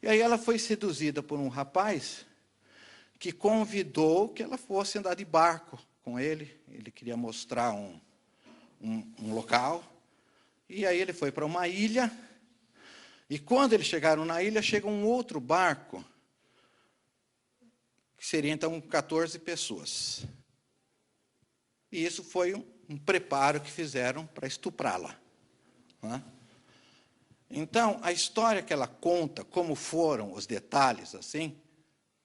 E aí ela foi seduzida por um rapaz que convidou que ela fosse andar de barco com ele. Ele queria mostrar um local. E aí ele foi para uma ilha. E quando eles chegaram na ilha, chega um outro barco, que seria, então, 14 pessoas. E isso foi um preparo que fizeram para estuprá-la. Né? Então, a história que ela conta, como foram os detalhes, assim,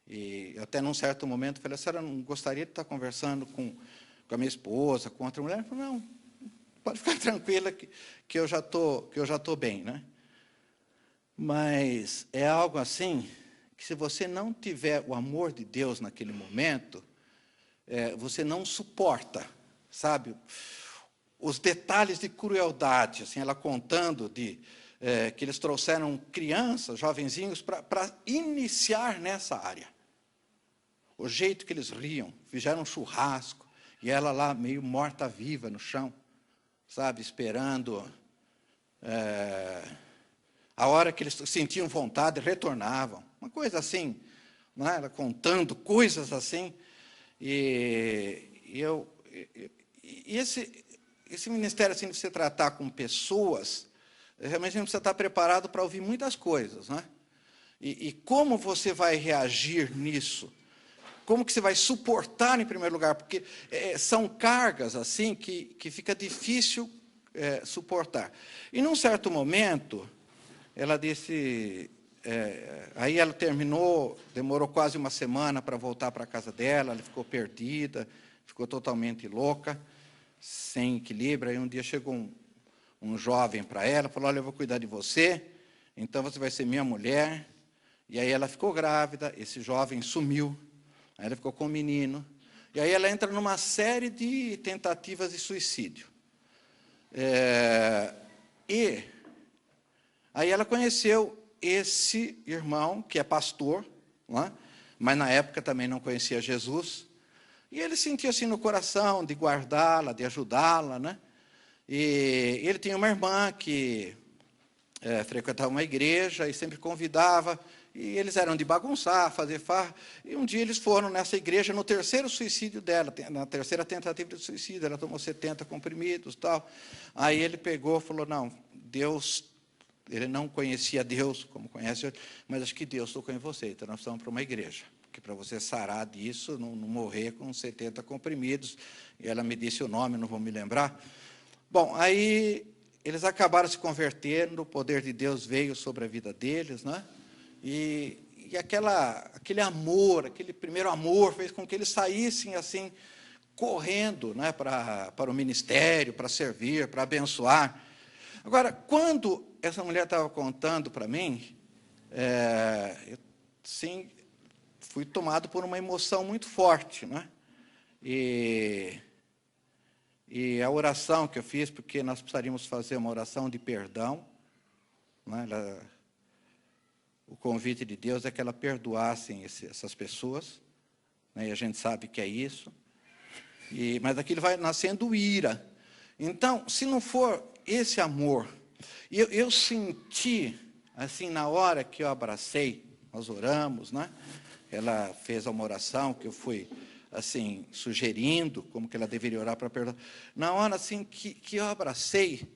e até num certo momento, eu falei: a senhora não gostaria de estar conversando com a minha esposa, com outra mulher? Ela falou: não, pode ficar tranquila que eu já estou bem. Né? Mas é algo assim, que se você não tiver o amor de Deus naquele momento, você não suporta, sabe? Os detalhes de crueldade, assim, ela contando que eles trouxeram crianças, jovenzinhos, para iniciar nessa área. O jeito que eles riam, fizeram um churrasco, e ela lá meio morta-viva no chão, sabe, esperando. A hora que eles sentiam vontade, retornavam. Uma coisa assim, não é? Ela contando coisas assim. E esse ministério, assim, de você tratar com pessoas, realmente a gente precisa estar preparado para ouvir muitas coisas. Né? E como você vai reagir nisso? Como que você vai suportar, em primeiro lugar? Porque são cargas assim que fica difícil suportar. E, num certo momento, ela disse... aí ela terminou, demorou quase uma semana para voltar para a casa dela, ela ficou perdida, ficou totalmente louca, sem equilíbrio. Aí um dia chegou um jovem para ela, falou: olha, eu vou cuidar de você, então você vai ser minha mulher. E aí ela ficou grávida, esse jovem sumiu, aí ela ficou com o menino, e aí ela entra numa série de tentativas de suicídio. E aí ela conheceu esse irmão, que é pastor, não é? Mas na época também não conhecia Jesus, e ele sentia assim no coração de guardá-la, de ajudá-la, né? E ele tinha uma irmã que frequentava uma igreja e sempre convidava, E eles eram de bagunçar, fazer farra. E um dia eles foram nessa igreja, no terceiro suicídio dela, na terceira tentativa de suicídio, ela tomou 70 comprimidos e tal. Aí ele pegou e falou, não, Deus, ele não conhecia Deus como conhece hoje, mas acho que Deus tocou em você, então nós estamos para uma igreja. Porque para você sarar disso, não morrer com 70 comprimidos. E ela me disse o nome, não vou me lembrar. Bom, aí eles acabaram se convertendo, o poder de Deus veio sobre a vida deles, né? E aquele amor, aquele primeiro amor, fez com que eles saíssem assim, correndo, né, para o ministério, para servir, para abençoar. Agora, quando essa mulher estava contando para mim, eu, sim, fui tomado por uma emoção muito forte, né? E a oração que eu fiz, porque nós precisaríamos fazer uma oração de perdão, né? O convite de Deus é que ela perdoassem essas pessoas, né? E a gente sabe que é isso. Mas aquilo vai nascendo ira. Então, se não for esse amor, eu senti, assim, na hora que eu abracei, nós oramos, né? Ela fez uma oração que eu fui, assim, sugerindo como que ela deveria orar para perdoar. Na hora, assim, que eu abracei,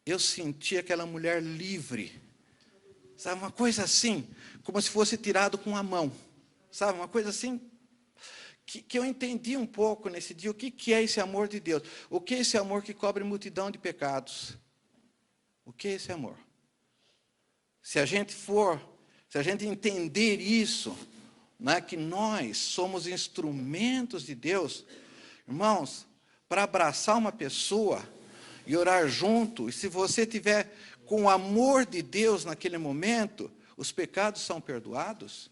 eu senti aquela mulher livre. Sabe, uma coisa assim, como se fosse tirado com a mão. Sabe, uma coisa assim, que eu entendi um pouco nesse dia, o que é esse amor de Deus? O que é esse amor que cobre multidão de pecados? O que é esse amor? Se a gente entender isso, né, que nós somos instrumentos de Deus, irmãos, para abraçar uma pessoa e orar junto, e se você tiver com o amor de Deus naquele momento, os pecados são perdoados.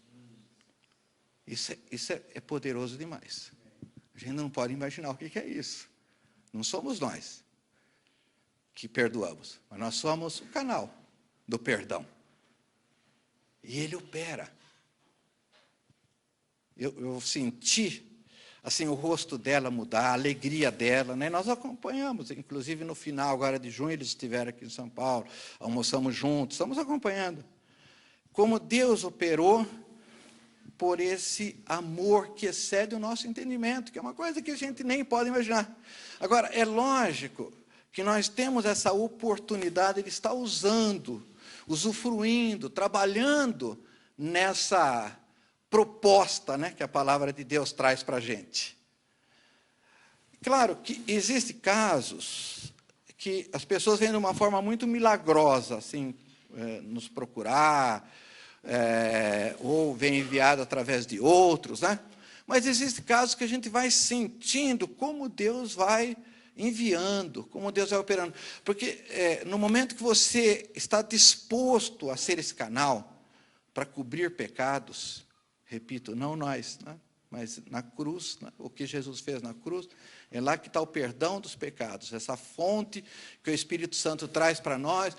Isso é poderoso demais. A gente não pode imaginar o que é isso. Não somos nós que perdoamos, mas nós somos o canal do perdão. E ele opera. Eu senti assim, o rosto dela mudar, a alegria dela, né? Nós acompanhamos, inclusive no final agora de junho, eles estiveram aqui em São Paulo, almoçamos juntos, estamos acompanhando. Como Deus operou por esse amor que excede o nosso entendimento, que é uma coisa que a gente nem pode imaginar. Agora, é lógico que nós temos essa oportunidade de estar usando, usufruindo, trabalhando nessa proposta, né, que a palavra de Deus traz para a gente. Claro que existem casos que as pessoas vêm de uma forma muito milagrosa, assim, nos procurar, ou vem enviado através de outros, né? Mas existem casos que a gente vai sentindo como Deus vai enviando, como Deus vai operando. Porque no momento que você está disposto a ser esse canal para cobrir pecados, repito, não nós, né? Mas na cruz, né? O que Jesus fez na cruz, é lá que está o perdão dos pecados, essa fonte que o Espírito Santo traz para nós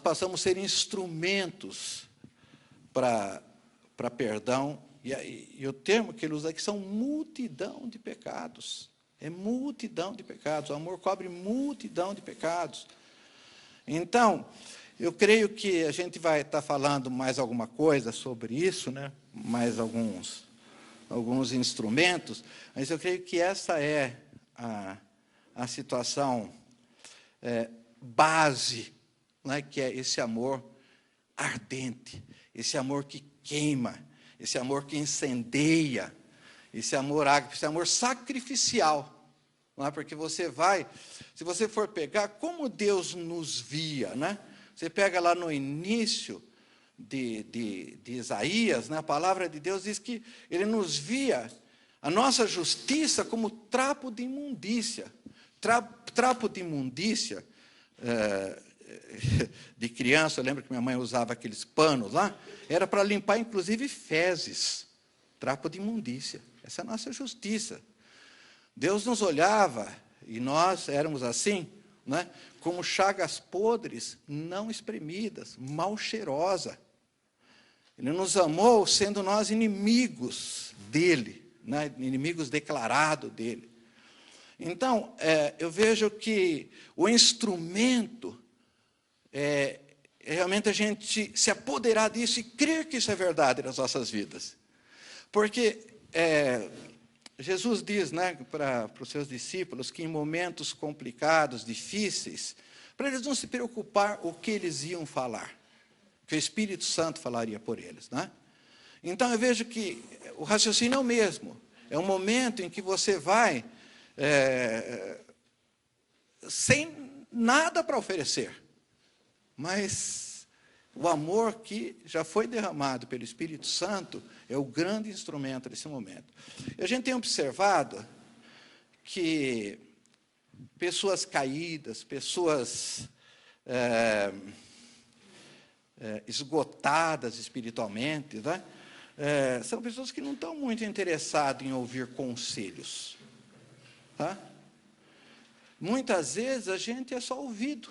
passamos a ser instrumentos para perdão, e o termo que ele usa aqui são multidão de pecados, é multidão de pecados, o amor cobre multidão de pecados. Então, eu creio que a gente vai estar falando mais alguma coisa sobre isso, né? Mais alguns instrumentos, mas eu creio que essa é a situação base, né? Que é esse amor ardente, esse amor que queima, esse amor que incendeia, esse amor sacrificial, não é? Porque se você for pegar como Deus nos via, né? Você pega lá no início de Isaías, né? A palavra de Deus diz que ele nos via a nossa justiça como trapo de imundícia. Trapo de imundícia, de criança, eu lembro que minha mãe usava aqueles panos lá, era para limpar inclusive fezes, trapo de imundícia. Essa é a nossa justiça. Deus nos olhava, e nós éramos assim, né? Como chagas podres, não espremidas, mal cheirosa. Ele nos amou sendo nós inimigos dele, né? Inimigos declarados dele. Então, eu vejo que o instrumento realmente a gente se apoderar disso e crer que isso é verdade nas nossas vidas. Porque Jesus diz, né, para os seus discípulos que em momentos complicados, difíceis, para eles não se preocupar o que eles iam falar, que o Espírito Santo falaria por eles, né? Então eu vejo que o raciocínio é o mesmo. É um momento em que você vai sem nada para oferecer, mas o amor que já foi derramado pelo Espírito Santo é o grande instrumento desse momento. E a gente tem observado que pessoas caídas, pessoas esgotadas espiritualmente, né? São pessoas que não estão muito interessadas em ouvir conselhos. Tá? Muitas vezes a gente é só ouvido.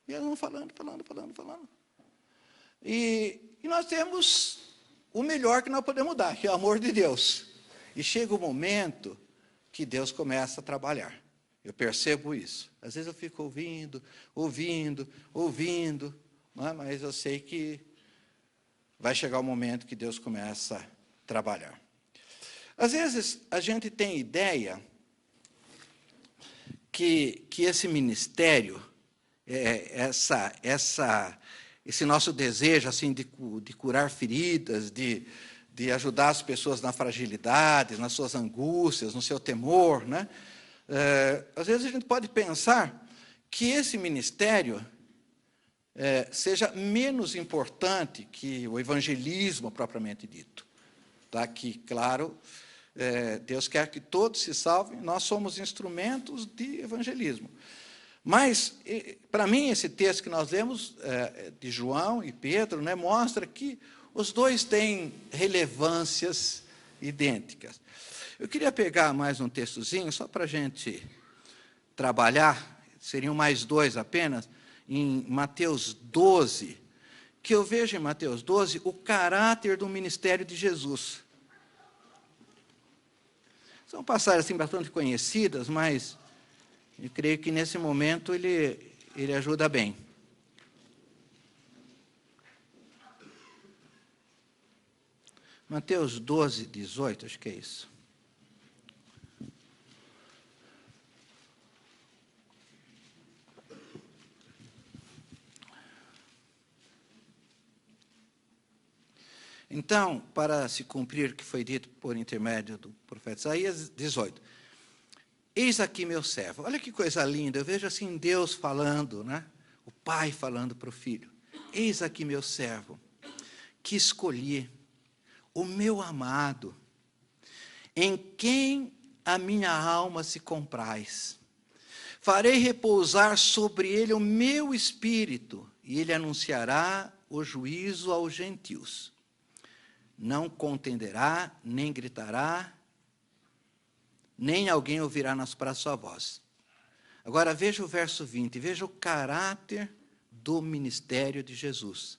E eles vão falando. E nós temos o melhor que nós podemos dar, que é o amor de Deus. E chega o momento que Deus começa a trabalhar. Eu percebo isso. Às vezes eu fico ouvindo, né? Mas eu sei que vai chegar o momento que Deus começa a trabalhar. Às vezes a gente tem ideia que esse ministério, esse nosso desejo assim de curar feridas, de ajudar as pessoas na fragilidade, nas suas angústias, no seu temor, né? Às vezes a gente pode pensar que esse ministério seja menos importante que o evangelismo propriamente dito. Tá? Que, claro, Deus quer que todos se salvem, nós somos instrumentos de evangelismo. Mas, para mim, esse texto que nós lemos, de João e Pedro, né, mostra que os dois têm relevâncias idênticas. Eu queria pegar mais um textozinho, só para a gente trabalhar, seriam mais dois apenas, em Mateus 12, que eu vejo em Mateus 12 o caráter do ministério de Jesus. São passagens assim, bastante conhecidas, mas eu creio que nesse momento ele ajuda bem. Mateus 12, 18, acho que é isso. Então, para se cumprir o que foi dito por intermédio do profeta Isaías, 18. Eis aqui meu servo. Olha que coisa linda, eu vejo assim Deus falando, né? O pai falando para o filho. Eis aqui meu servo, que escolhi, o meu amado, em quem a minha alma se compraz. Farei repousar sobre ele o meu espírito, e ele anunciará o juízo aos gentios. Não contenderá, nem gritará, nem alguém ouvirá para a sua voz. Agora veja o verso 20, veja o caráter do ministério de Jesus.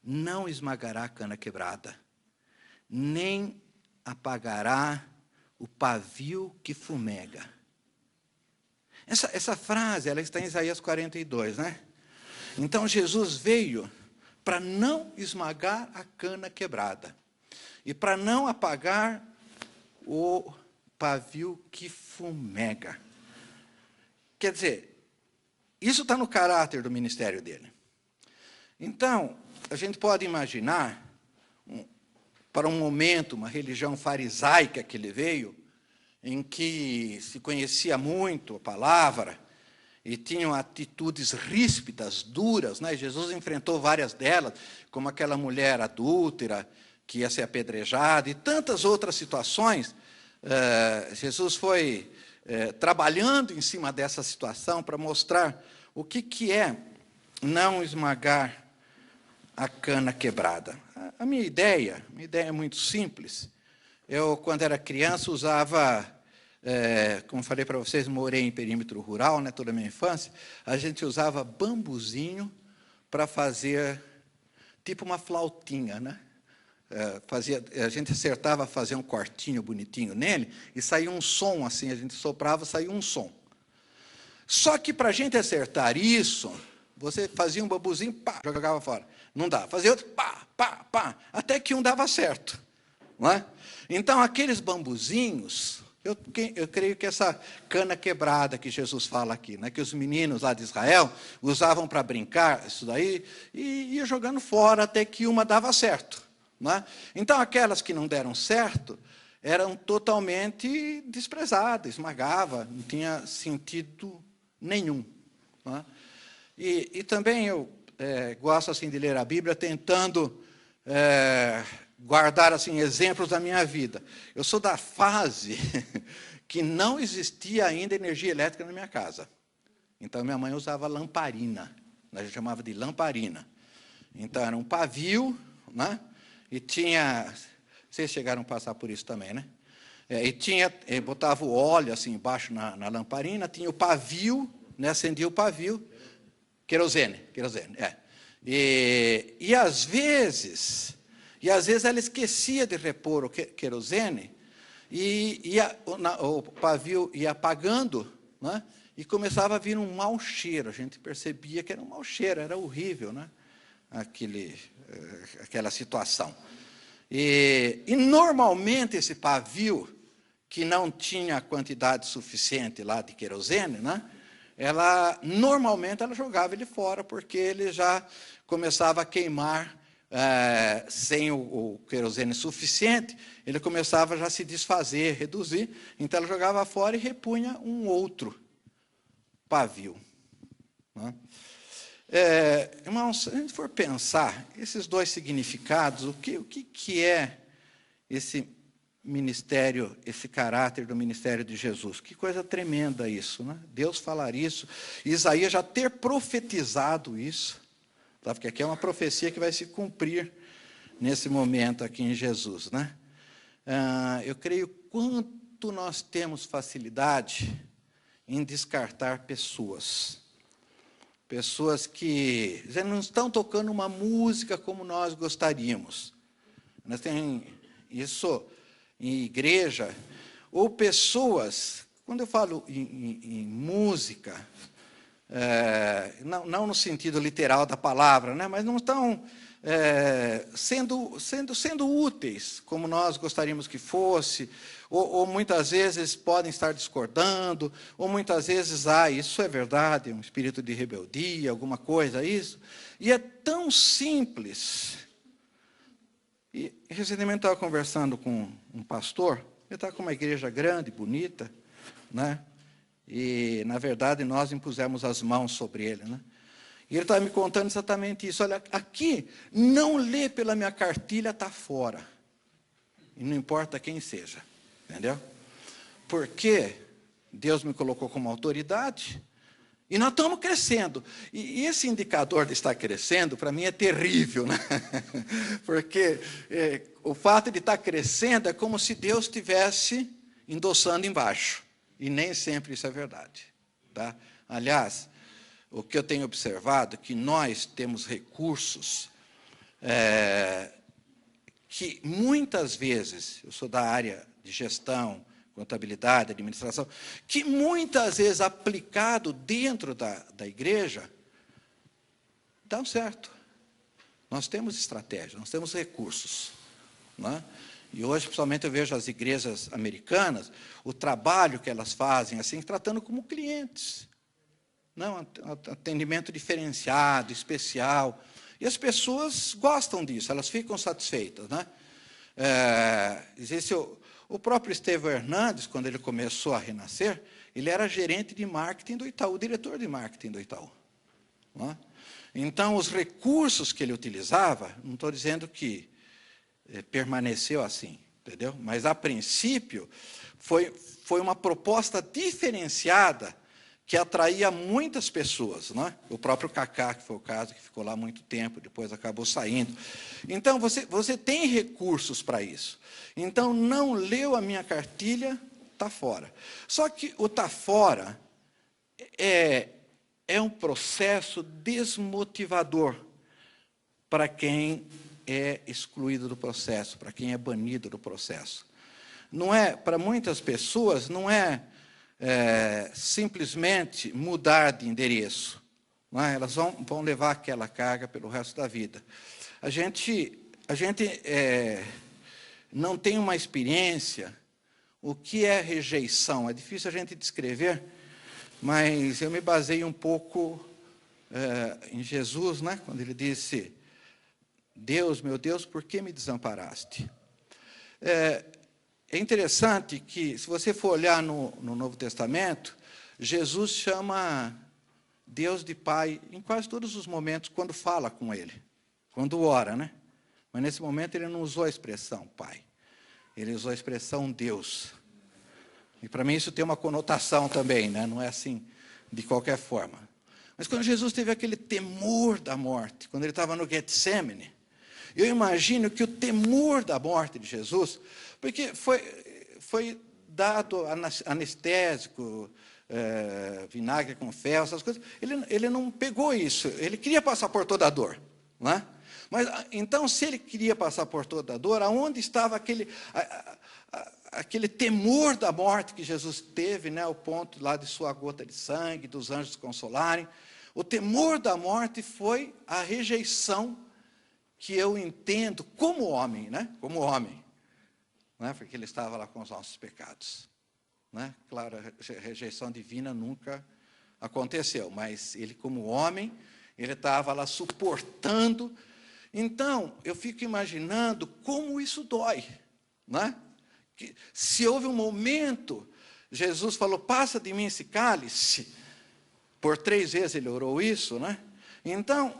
Não esmagará a cana quebrada, nem apagará o pavio que fumega. Essa frase, ela está em Isaías 42, né? Então Jesus veio para não esmagar a cana quebrada. E para não apagar o pavio que fumega. Quer dizer, isso está no caráter do ministério dele. Então, a gente pode imaginar, para um momento, uma religião farisaica que ele veio, em que se conhecia muito a palavra, e tinham atitudes ríspidas, duras, né? Jesus enfrentou várias delas, como aquela mulher adúltera, que ia ser apedrejado, e tantas outras situações. Jesus foi trabalhando em cima dessa situação para mostrar o que é não esmagar a cana quebrada. A minha ideia é muito simples. Eu, quando era criança, usava, como falei para vocês, morei em perímetro rural, né, toda a minha infância, a gente usava bambuzinho para fazer tipo uma flautinha, né? A gente acertava fazer um cortinho bonitinho nele e saía um som assim, a gente soprava, saía um som. Só que para a gente acertar isso, Você fazia um bambuzinho, pá, jogava fora. Não dá. Fazia outro, pá, pá, pá. Até que um dava certo. Não é? Então, aqueles bambuzinhos, eu creio que essa cana quebrada que Jesus fala aqui, né, que os meninos lá de Israel usavam para brincar, isso daí, e ia jogando fora até que uma dava certo. Não é? Então, aquelas que não deram certo eram totalmente desprezadas, esmagava, não tinha sentido nenhum. Não é? E também eu gosto assim de ler a Bíblia tentando guardar assim exemplos da minha vida. Eu sou da fase que não existia ainda energia elétrica na minha casa. Então, minha mãe usava lamparina. A gente chamava de lamparina. Então, era um pavio, né? E tinha... Vocês chegaram a passar por isso também, né? E tinha... botava o óleo assim embaixo na lamparina, tinha o pavio, né? Acendia o pavio. Querosene, E às vezes ela esquecia de repor o querosene o pavio ia apagando, né? E começava a vir um mau cheiro. A gente percebia que era um mau cheiro, era horrível, né? Aquela situação. E normalmente esse pavio, que não tinha quantidade suficiente lá de querosene, né? Normalmente ela jogava ele fora, porque ele já começava a queimar sem o querosene suficiente, ele começava já a se desfazer, reduzir, então ela jogava fora e repunha um outro pavio. Né? Irmãos, se a gente for pensar, esses dois significados, o que é esse ministério, esse caráter do ministério de Jesus? Que coisa tremenda isso, né? Deus falar isso, Isaías já ter profetizado isso, tá? Porque aqui é uma profecia que vai se cumprir nesse momento aqui em Jesus, né? Eu creio quanto nós temos facilidade em descartar pessoas que não estão tocando uma música como nós gostaríamos. Nós temos isso em igreja, ou pessoas, quando eu falo em música, não no sentido literal da palavra, né, mas não estão sendo úteis como nós gostaríamos que fosse, ou muitas vezes podem estar discordando, ou muitas vezes, isso é verdade, um espírito de rebeldia, alguma coisa, isso, e é tão simples. E recentemente estava conversando com um pastor, ele está com uma igreja grande, bonita, né? E, na verdade, nós impusemos as mãos sobre ele, né? E ele estava me contando exatamente isso. Olha, aqui, não lê pela minha cartilha, está fora. E não importa quem seja, entendeu? Porque Deus me colocou como autoridade, e nós estamos crescendo. E esse indicador de estar crescendo, para mim, é terrível, né? Porque o fato de estar crescendo é como se Deus estivesse endossando embaixo. E nem sempre isso é verdade. Tá? Aliás, o que eu tenho observado é que nós temos recursos que muitas vezes, eu sou da área de gestão, contabilidade, administração, que muitas vezes aplicado dentro da igreja, dão certo. Nós temos estratégia, nós temos recursos. Né? E hoje, principalmente, eu vejo as igrejas americanas, o trabalho que elas fazem, assim, tratando como clientes. Não, atendimento diferenciado, especial. E as pessoas gostam disso, elas ficam satisfeitas. Né? Existe o próprio Estevão Hernandes, quando ele começou a renascer, ele era gerente de marketing do Itaú, diretor de marketing do Itaú. Não é? Então, os recursos que ele utilizava, não estou dizendo que permaneceu assim, entendeu? Mas, a princípio, foi uma proposta diferenciada que atraía muitas pessoas. Não é? O próprio Kaká, que foi o caso, que ficou lá muito tempo, depois acabou saindo. Então, você tem recursos para isso. Então, não leu a minha cartilha, está fora. Só que o está fora é um processo desmotivador para quem é excluído do processo, para quem é banido do processo. Não é, para muitas pessoas, não é simplesmente mudar de endereço, não é? Elas vão levar aquela carga pelo resto da vida. A gente não tem uma experiência. O que é rejeição? É difícil a gente descrever, mas eu me baseei um pouco em Jesus, né? Quando ele disse: Deus, meu Deus, por que me desamparaste? É interessante que, se você for olhar no Novo Testamento, Jesus chama Deus de Pai em quase todos os momentos quando fala com ele, quando ora, né? Mas nesse momento ele não usou a expressão Pai, ele usou a expressão Deus. E para mim isso tem uma conotação também, né? Não é assim de qualquer forma. Mas quando Jesus teve aquele temor da morte, quando ele estava no Getsêmani, eu imagino que o temor da morte de Jesus, porque foi dado anestésico, vinagre com fel, essas coisas, ele não pegou isso, ele queria passar por toda a dor, não é? Mas, então, se ele queria passar por toda a dor, aonde estava aquele temor da morte que Jesus teve, né, o ponto lá de sua gota de sangue, dos anjos consolarem? O temor da morte foi a rejeição que eu entendo como homem, né? Como homem, né? Porque ele estava lá com os nossos pecados, né? Claro, a rejeição divina nunca aconteceu, mas ele como homem, ele estava lá suportando. Então, eu fico imaginando como isso dói, né? Que, se houve um momento, Jesus falou: passa de mim esse cálice, por 3 vezes ele orou isso, né? Então,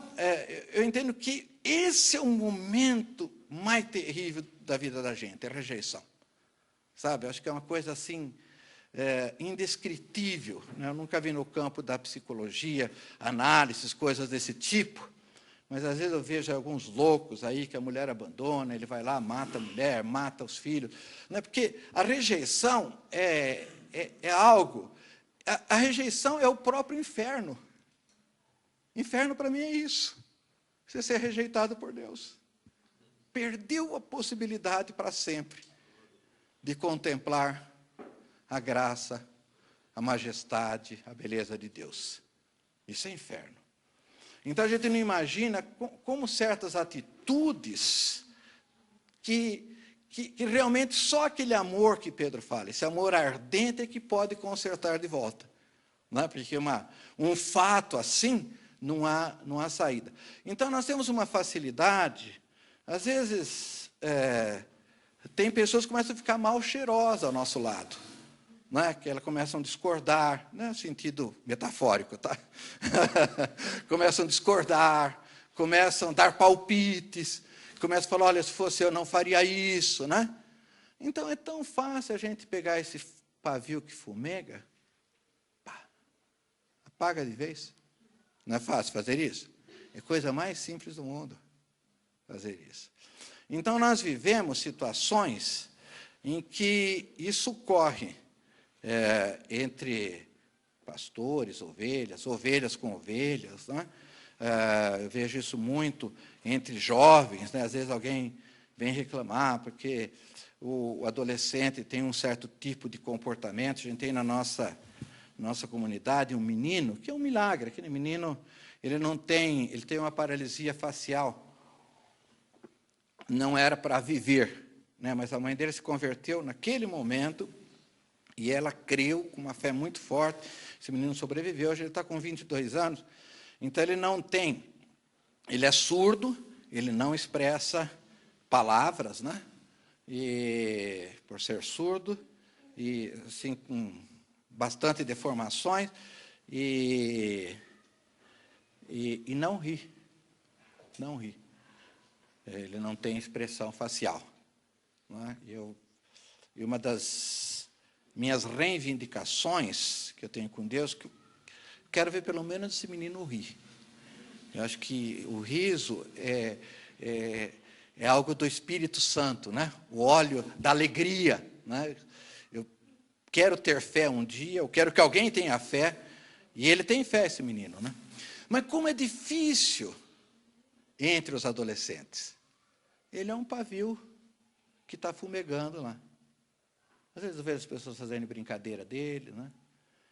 eu entendo que esse é o momento mais terrível da vida da gente, é a rejeição. Sabe, eu acho que é uma coisa assim, indescritível, né? Eu nunca vi no campo da psicologia, análises, coisas desse tipo, mas às vezes eu vejo alguns loucos aí que a mulher abandona, ele vai lá, mata a mulher, mata os filhos, né? Porque a rejeição é algo, a rejeição é o próprio inferno. Inferno para mim é isso, você ser rejeitado por Deus. Perdeu a possibilidade para sempre de contemplar a graça, a majestade, a beleza de Deus. Isso é inferno. Então a gente não imagina como certas atitudes que realmente só aquele amor que Pedro fala, esse amor ardente é que pode consertar de volta. Não é? Porque um fato assim não há saída. Então nós temos uma facilidade, às vezes tem pessoas que começam a ficar mal cheirosas ao nosso lado, né? Que elas começam a discordar, né? No sentido metafórico, tá? Começam a discordar, começam a dar palpites, começam a falar: olha, se fosse eu não faria isso, né? Então é tão fácil a gente pegar esse pavio que fumega, pá, apaga de vez. Não é fácil fazer isso? É a coisa mais simples do mundo fazer isso. Então nós vivemos situações em que isso ocorre entre pastores, ovelhas com ovelhas, né? Eu vejo isso muito entre jovens, né? Às vezes alguém vem reclamar porque o adolescente tem um certo tipo de comportamento. A gente tem na nossa comunidade um menino que é um milagre. Aquele menino, ele tem uma paralisia facial. Não era para viver, né? Mas a mãe dele se converteu naquele momento e ela creu com uma fé muito forte. Esse menino sobreviveu, hoje ele está com 22 anos. Então ele é surdo, ele não expressa palavras, né? E por ser surdo, e assim, com bastante deformações, e não ri. Não ri. Ele não tem expressão facial. Não é? E uma das minhas reivindicações que eu tenho com Deus, que eu quero ver pelo menos esse menino rir. Eu acho que o riso é algo do Espírito Santo, né? O óleo da alegria, né? Eu quero ter fé um dia, eu quero que alguém tenha fé, e ele tem fé, esse menino, né? Mas como é difícil entre os adolescentes. Ele é um pavio que está fumegando lá. Às vezes eu vejo as pessoas fazendo brincadeira dele, né?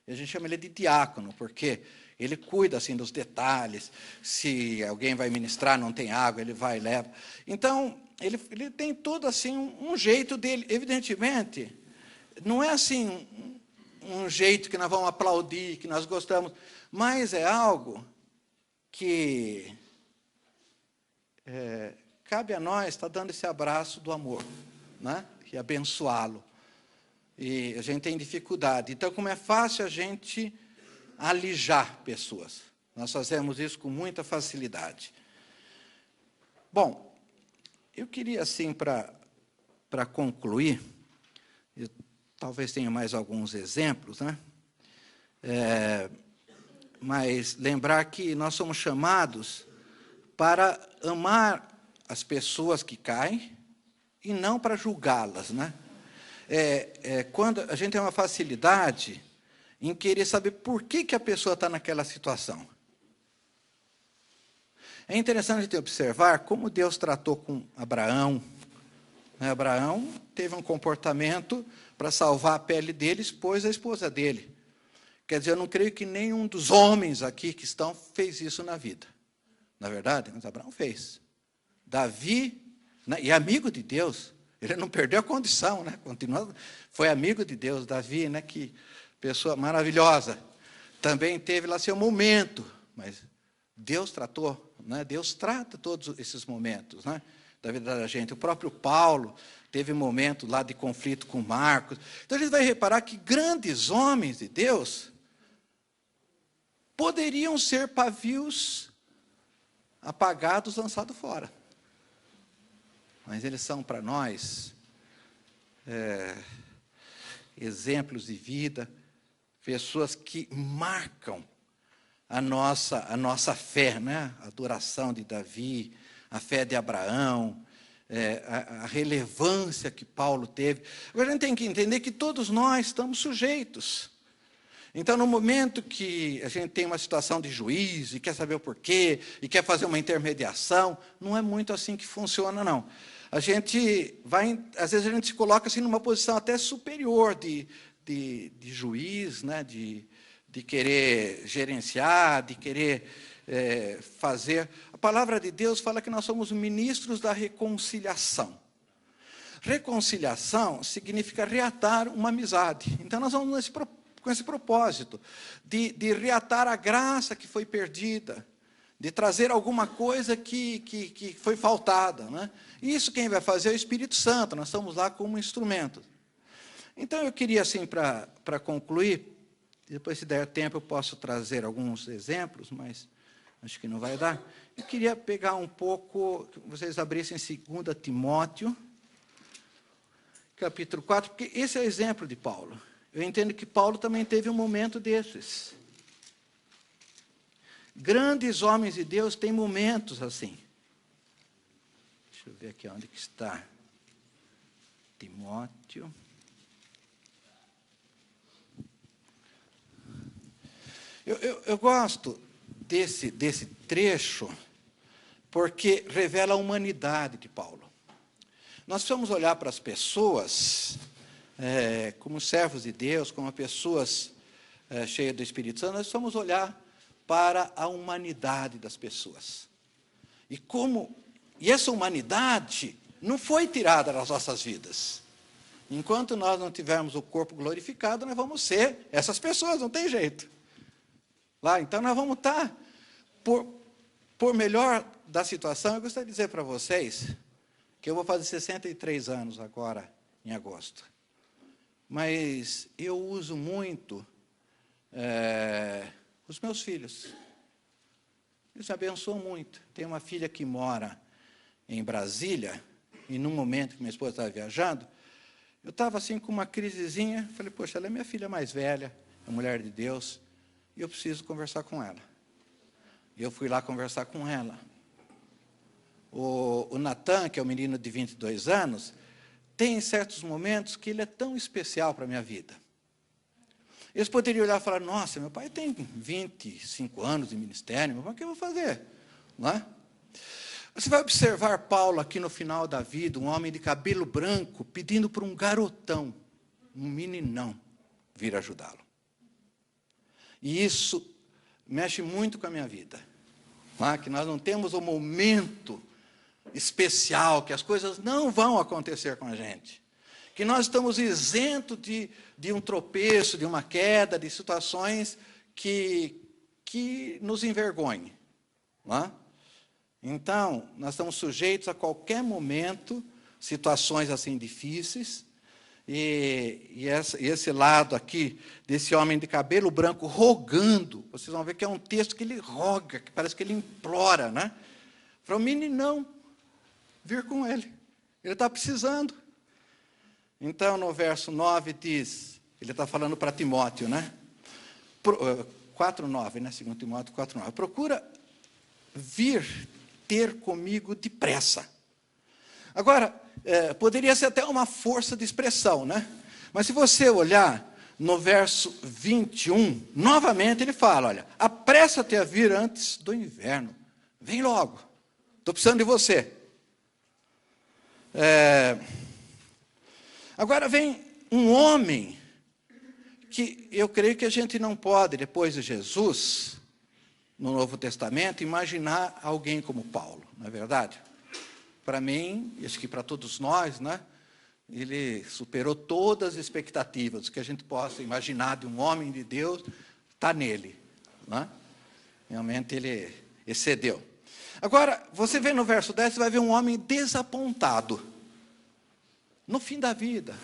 E a gente chama ele de diácono, porque ele cuida assim dos detalhes. Se alguém vai ministrar, não tem água, ele vai e leva. Então, ele tem todo assim um jeito dele. Evidentemente, não é assim um jeito que nós vamos aplaudir, que nós gostamos, mas é algo que cabe a nós estar dando esse abraço do amor, né? E abençoá-lo. E a gente tem dificuldade. Então, como é fácil a gente alijar pessoas. Nós fazemos isso com muita facilidade. Bom, eu queria, assim, para concluir, eu talvez tenha mais alguns exemplos, né? Mas lembrar que nós somos chamados para amar as pessoas que caem e não para julgá-las, né? Quando a gente tem uma facilidade em querer saber por que a pessoa está naquela situação. É interessante a gente observar como Deus tratou com Abraão. Abraão teve um comportamento para salvar a pele dele, expôs a esposa dele. Quer dizer, eu não creio que nenhum dos homens aqui que estão fez isso na vida. Na verdade, mas Abraão fez. Davi, né, e amigo de Deus, ele não perdeu a condição, né? Continuou, foi amigo de Deus. Davi, né, que pessoa maravilhosa, também teve lá seu momento, mas Deus tratou, né? Deus trata todos esses momentos, né, da vida da gente. O próprio Paulo teve momento lá de conflito com Marcos. Então a gente vai reparar que grandes homens de Deus poderiam ser pavios apagados, lançados fora. Mas eles são para nós exemplos de vida, pessoas que marcam a nossa fé, né? A adoração de Davi, a fé de Abraão, a relevância que Paulo teve. Agora a gente tem que entender que todos nós estamos sujeitos. Então, no momento que a gente tem uma situação de juízo e quer saber o porquê, e quer fazer uma intermediação, não é muito assim que funciona, não. A gente vai, às vezes a gente se coloca assim numa posição até superior de juiz, né? de querer gerenciar, de querer fazer. A palavra de Deus fala que nós somos ministros da reconciliação. Reconciliação significa reatar uma amizade. Então, nós vamos com esse propósito de reatar a graça que foi perdida, de trazer alguma coisa que foi faltada, né? E isso quem vai fazer é o Espírito Santo, nós estamos lá como instrumento. Então, eu queria, assim, para concluir, depois, se der tempo, eu posso trazer alguns exemplos, mas acho que não vai dar. Eu queria pegar um pouco, que vocês abrissem 2 Timóteo, capítulo 4, porque esse é o exemplo de Paulo. Eu entendo que Paulo também teve um momento desses. Grandes homens de Deus têm momentos assim. Deixa eu ver aqui onde que está. Timóteo. Eu gosto desse trecho porque revela a humanidade de Paulo. Nós precisamos olhar para as pessoas como servos de Deus, como pessoas cheias do Espírito Santo. Nós precisamos olhar para a humanidade das pessoas. E essa humanidade não foi tirada das nossas vidas. Enquanto nós não tivermos o corpo glorificado, nós vamos ser essas pessoas, não tem jeito. Lá, então, nós vamos estar, por melhor da situação, eu gostaria de dizer para vocês que eu vou fazer 63 anos agora, em agosto. Mas eu uso muito os meus filhos. Eles me abençoam muito. Tenho uma filha que mora em Brasília, e num momento que minha esposa estava viajando, eu estava assim com uma crisezinha, falei, poxa, ela é minha filha mais velha, é mulher de Deus, e eu preciso conversar com ela. E eu fui lá conversar com ela. O Natan, que é um menino de 22 anos, tem certos momentos que ele é tão especial para a minha vida. Eles poderiam olhar e falar, nossa, meu pai tem 25 anos de ministério, mas o que eu vou fazer? Não é? Você vai observar Paulo aqui no final da vida, um homem de cabelo branco, pedindo para um garotão, um meninão, vir ajudá-lo. E isso mexe muito com a minha vida. Que nós não temos um momento especial, que as coisas não vão acontecer com a gente. Que nós estamos isentos de um tropeço, de uma queda, de situações que nos envergonhem. Então, nós estamos sujeitos a qualquer momento, situações assim difíceis, e esse lado aqui, desse homem de cabelo branco rogando, vocês vão ver que é um texto que ele roga, que parece que ele implora, né? Para o meninão vir com ele. Ele está precisando. Então, no verso 9 diz, ele está falando para Timóteo, né? 4:9, né? 2 Timóteo 4:9. Procura vir ter comigo depressa. Agora, poderia ser até uma força de expressão, né? Mas se você olhar no verso 21, novamente ele fala, olha, apressa-te a vir antes do inverno. Vem logo, estou precisando de você. Agora vem um homem que eu creio que a gente não pode, depois de Jesus, no Novo Testamento, imaginar alguém como Paulo, não é verdade? Para mim, e acho que para todos nós, né, ele superou todas as expectativas que a gente possa imaginar de um homem de Deus, está nele. Né? Realmente ele excedeu. Agora, você vê no verso 10, você vai ver um homem desapontado, no fim da vida,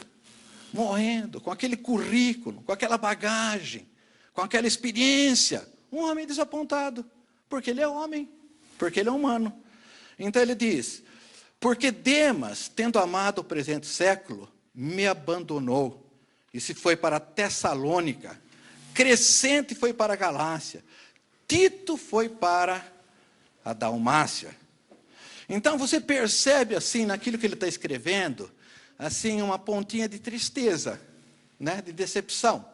morrendo, com aquele currículo, com aquela bagagem, com aquela experiência. Um homem desapontado, porque ele é homem, porque ele é humano. Então ele diz, porque Demas, tendo amado o presente século, me abandonou, e se foi para Tessalônica, Crescente foi para a Galácia, Tito foi para a Dalmácia. Então você percebe assim, naquilo que ele está escrevendo, assim uma pontinha de tristeza, né, de decepção,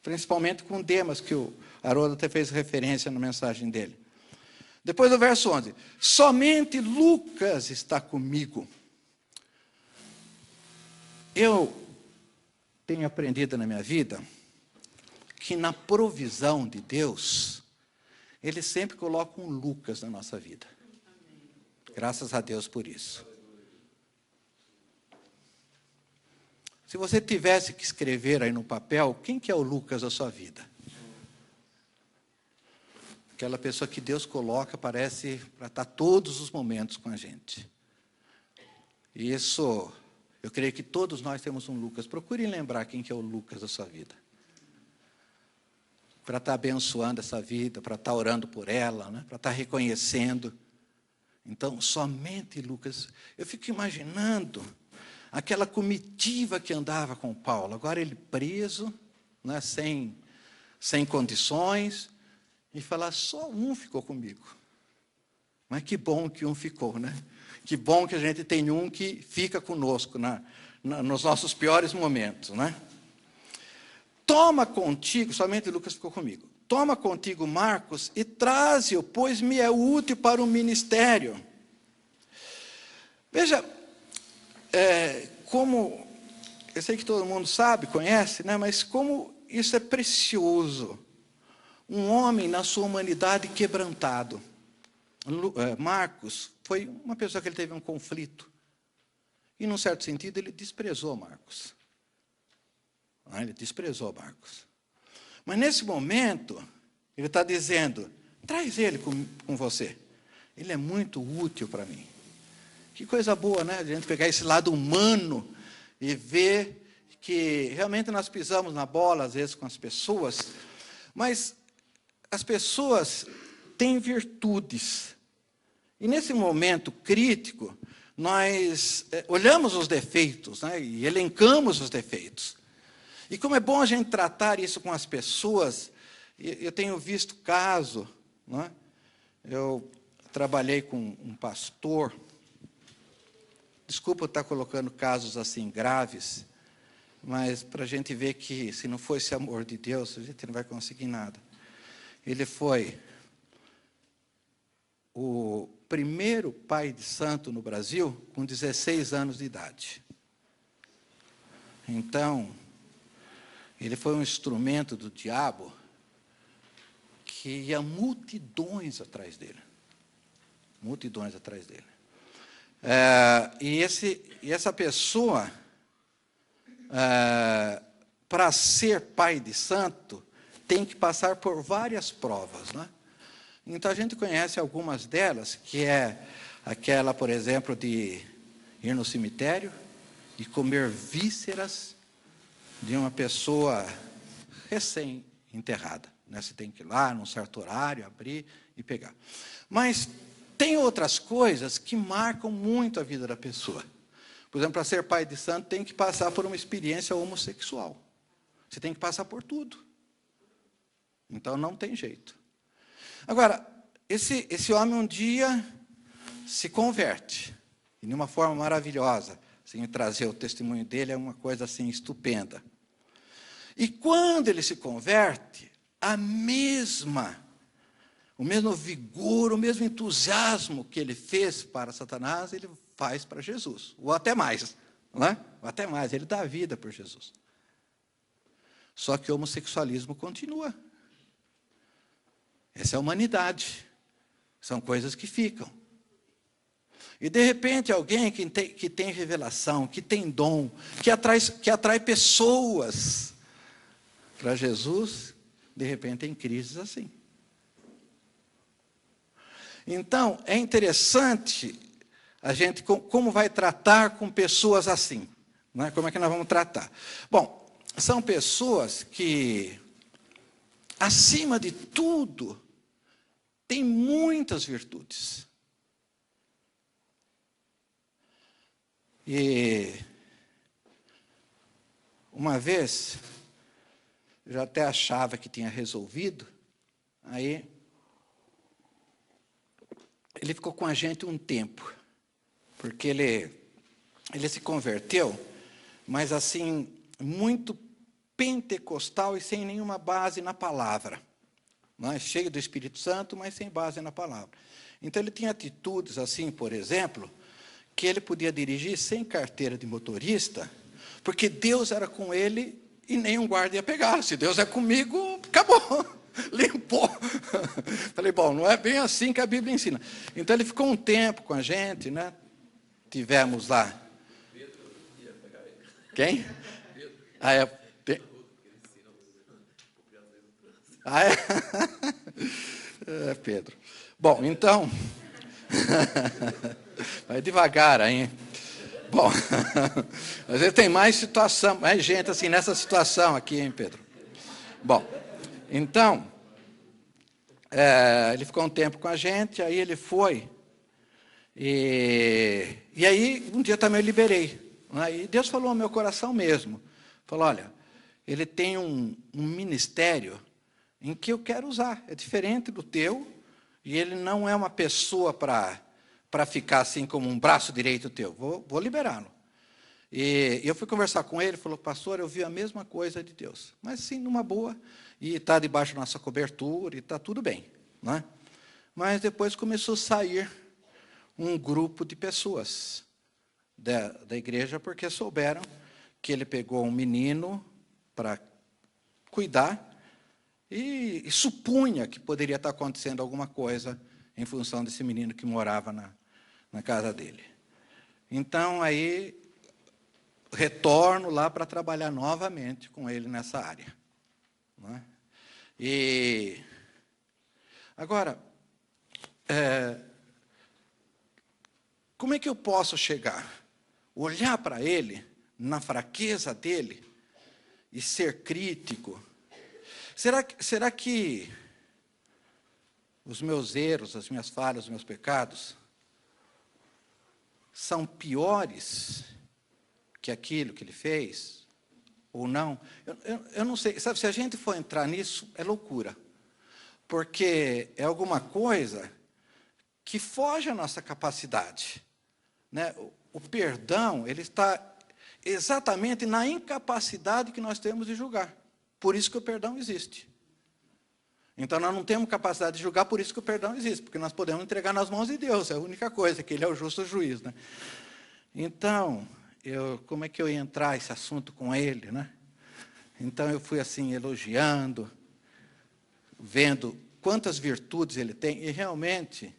principalmente com Demas, que o Haroldo até fez referência na mensagem dele. Depois do verso 11, somente Lucas está comigo. Eu tenho aprendido na minha vida que na provisão de Deus, Ele sempre coloca um Lucas na nossa vida. Graças a Deus por isso. Se você tivesse que escrever aí no papel, quem que é o Lucas da sua vida? Aquela pessoa que Deus coloca, parece, para estar todos os momentos com a gente. E isso, eu creio que todos nós temos um Lucas. Procurem lembrar quem que é o Lucas da sua vida. Para estar abençoando essa vida, para estar orando por ela, né? Para estar reconhecendo. Então, somente Lucas. Eu fico imaginando aquela comitiva que andava com Paulo. Agora ele preso, né? sem condições. E falar, só um ficou comigo. Mas que bom que um ficou, né? Que bom que a gente tem um que fica conosco nos nossos piores momentos, né? Toma contigo, somente Lucas ficou comigo. Toma contigo Marcos e traze-o, pois me é útil para o ministério. Veja, como, eu sei que todo mundo sabe, conhece, né? Mas como isso é precioso. Um homem na sua humanidade quebrantado. Marcos foi uma pessoa que ele teve um conflito. E, num certo sentido, ele desprezou Marcos. Ele desprezou Marcos. Mas, nesse momento, ele está dizendo, traz ele com você. Ele é muito útil para mim. Que coisa boa, né? A gente pegar esse lado humano e ver que realmente nós pisamos na bola, às vezes, com as pessoas, mas as pessoas têm virtudes. E nesse momento crítico, nós olhamos os defeitos, né, e elencamos os defeitos. E como é bom a gente tratar isso com as pessoas, eu tenho visto caso, né, eu trabalhei com um pastor, desculpa eu estar colocando casos assim graves, mas para a gente ver que se não fosse amor de Deus, a gente não vai conseguir nada. Ele foi o primeiro pai de santo no Brasil com 16 anos de idade. Então, ele foi um instrumento do diabo que ia multidões atrás dele. Multidões atrás dele. E essa pessoa, para ser pai de santo, tem que passar por várias provas, né? Então, a gente conhece algumas delas, que é aquela, por exemplo, de ir no cemitério e comer vísceras de uma pessoa recém-enterrada, né? Você tem que ir lá, num certo horário, abrir e pegar. Mas tem outras coisas que marcam muito a vida da pessoa. Por exemplo, para ser pai de santo, tem que passar por uma experiência homossexual. Você tem que passar por tudo. Então, não tem jeito. Agora, esse homem um dia se converte, e de uma forma maravilhosa. Assim, trazer o testemunho dele é uma coisa assim estupenda. E quando ele se converte, o mesmo vigor, o mesmo entusiasmo que ele fez para Satanás, ele faz para Jesus. Ou até mais, não é? Ou até mais, ele dá a vida por Jesus. Só que o homossexualismo continua. Essa é a humanidade. São coisas que ficam. E, de repente, alguém que tem revelação, que tem dom, que atrai pessoas para Jesus, de repente tem crises assim. Então, é interessante a gente como vai tratar com pessoas assim. Não é? Como é que nós vamos tratar? Bom, são pessoas que, acima de tudo, têm muitas virtudes. E uma vez, eu já até achava que tinha resolvido, aí ele ficou com a gente um tempo, porque ele se converteu, mas assim, muito pentecostal e sem nenhuma base na palavra. Não é? Cheio do Espírito Santo, mas sem base na palavra. Então, ele tinha atitudes assim, por exemplo, que ele podia dirigir sem carteira de motorista, porque Deus era com ele e nenhum guarda ia pegar. Se Deus é comigo, acabou, limpou. Falei, bom, não é bem assim que a Bíblia ensina. Então, ele ficou um tempo com a gente, né? Tivemos lá. Quem? Ah, é. Ah, é? É, Pedro. Bom, então... Vai devagar aí. Bom, às vezes tem mais situação, mais gente assim nessa situação aqui, hein, Pedro? Bom, então, ele ficou um tempo com a gente, aí ele foi, e aí um dia também eu liberei. Aí Deus falou ao meu coração mesmo, falou, olha, ele tem um ministério em que eu quero usar, é diferente do teu, e ele não é uma pessoa para ficar assim como um braço direito teu. Vou liberá-lo. E eu fui conversar com ele, falou, pastor, eu vi a mesma coisa de Deus. Mas sim, numa boa, e está debaixo da nossa cobertura, e está tudo bem. Não é? Mas depois começou a sair um grupo de pessoas da igreja, porque souberam que ele pegou um menino para cuidar, e supunha que poderia estar acontecendo alguma coisa em função desse menino que morava na casa dele. Então, aí, retorno lá para trabalhar novamente com ele nessa área. Não é? E, agora, como é que eu posso chegar? Olhar para ele, na fraqueza dele, e ser crítico? Será que os meus erros, as minhas falhas, os meus pecados são piores que aquilo que ele fez? Ou não? Eu não sei. Sabe, se a gente for entrar nisso, é loucura. Porque é alguma coisa que foge à nossa capacidade. Né? O perdão, ele está exatamente na incapacidade que nós temos de julgar. Por isso que o perdão existe. Então, nós não temos capacidade de julgar, por isso que o perdão existe, porque nós podemos entregar nas mãos de Deus, é a única coisa, que Ele é o justo juiz. Né? Então, como é que eu ia entrar esse assunto com ele? Né? Então, eu fui assim, elogiando, vendo quantas virtudes ele tem, e realmente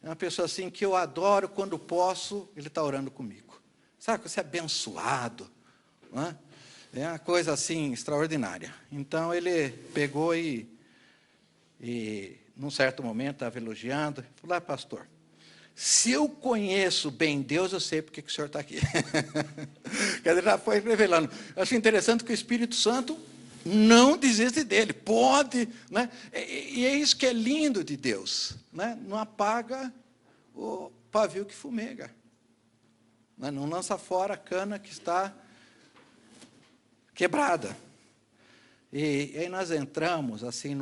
é uma pessoa assim que eu adoro, quando posso, ele está orando comigo. Sabe, você é abençoado, não é? É uma coisa assim extraordinária. Então ele pegou e num certo momento, estava elogiando, falou: pastor, se eu conheço bem Deus, eu sei porque que o senhor está aqui. Quer dizer, já foi revelando. Eu acho interessante que o Espírito Santo não desiste dele, pode, né? E é isso que é lindo de Deus, né? Não apaga o pavio que fumega, né? Não lança fora a cana que está quebrada. E aí nós entramos assim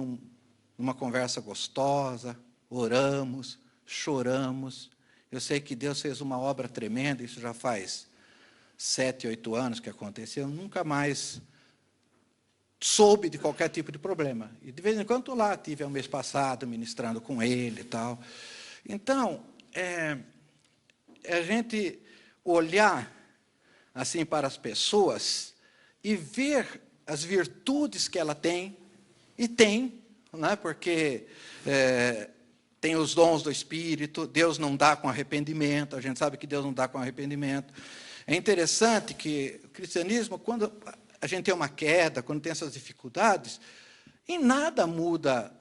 numa conversa gostosa, oramos, choramos. Eu sei que Deus fez uma obra tremenda, isso já faz 7, 8 anos que aconteceu, eu nunca mais soube de qualquer tipo de problema. E de vez em quando estou lá, tive o mês passado ministrando com ele e tal. Então, a gente olhar assim para as pessoas e ver as virtudes que ela tem, e tem, né? Porque tem os dons do Espírito, Deus não dá com arrependimento, a gente sabe que Deus não dá com arrependimento. É interessante que o cristianismo, quando a gente tem uma queda, quando tem essas dificuldades, em nada muda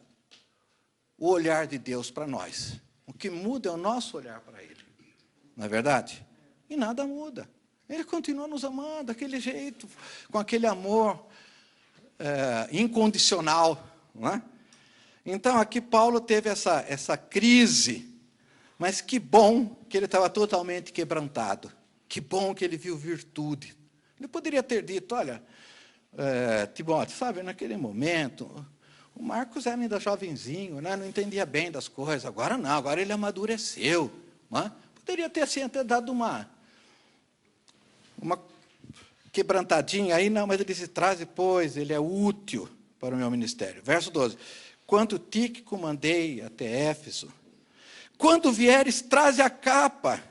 o olhar de Deus para nós. O que muda é o nosso olhar para Ele. Não é verdade? E nada muda. Ele continua nos amando daquele jeito, com aquele amor incondicional, não é? Então, aqui Paulo teve essa crise, mas que bom que ele estava totalmente quebrantado. Que bom que ele viu virtude. Ele poderia ter dito: olha, Timóteo, sabe, naquele momento, o Marcos era ainda jovenzinho, né, não entendia bem das coisas. Agora não, agora ele amadureceu. Não é? Poderia ter assim, até dado uma quebrantadinha aí, não, mas ele disse: traz depois, ele é útil para o meu ministério. Verso 12. Quanto Tíquico mandei até Éfeso, quando vieres, traze a capa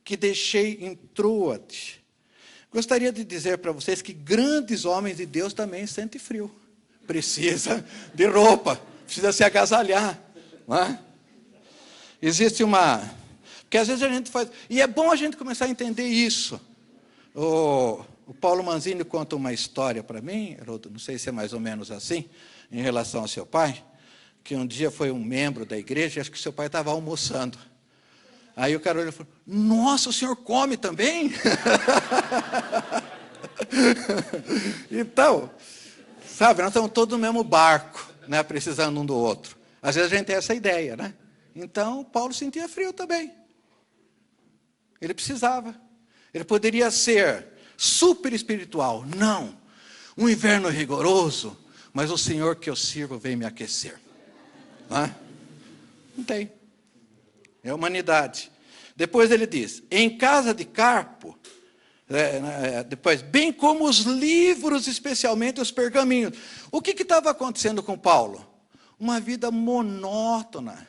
que deixei em Troade. Gostaria de dizer para vocês que grandes homens de Deus também sentem frio. Precisa de roupa, precisa se agasalhar. Não é? Existe porque às vezes a gente faz... E é bom a gente começar a entender isso. O Paulo Manzini conta uma história para mim, Haroldo, não sei se é mais ou menos assim, em relação ao seu pai, que um dia foi um membro da igreja, acho que seu pai estava almoçando. Aí o cara olhou e falou: nossa, o senhor come também? Então, sabe, nós estamos todos no mesmo barco, né, precisando um do outro. Às vezes a gente tem essa ideia, né? Então, Paulo sentia frio também. Ele precisava. Ele poderia ser super espiritual. Não. Um inverno rigoroso, mas o Senhor que eu sirvo vem me aquecer. Não tem. É a humanidade. Depois ele diz: em casa de Carpo, depois, bem como os livros, especialmente os pergaminhos. O que estava acontecendo com Paulo? Uma vida monótona,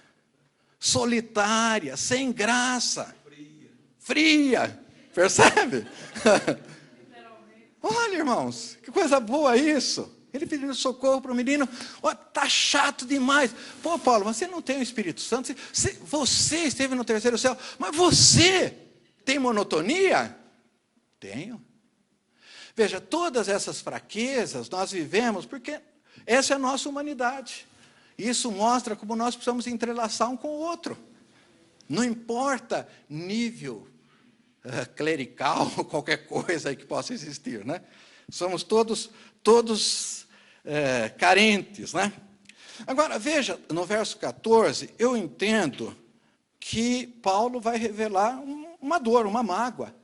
solitária, sem graça, fria. Percebe? Olha, irmãos, que coisa boa isso. Ele pedindo socorro para o menino: está chato demais. Pô, Paulo, você não tem o Espírito Santo, você esteve no terceiro céu, mas você tem monotonia? Tenho. Veja, todas essas fraquezas nós vivemos porque essa é a nossa humanidade. Isso mostra como nós precisamos entrelaçar um com o outro. Não importa nível clerical, qualquer coisa aí que possa existir, né? Somos todos carentes, né? Agora, veja, no verso 14, eu entendo que Paulo vai revelar uma dor, uma mágoa,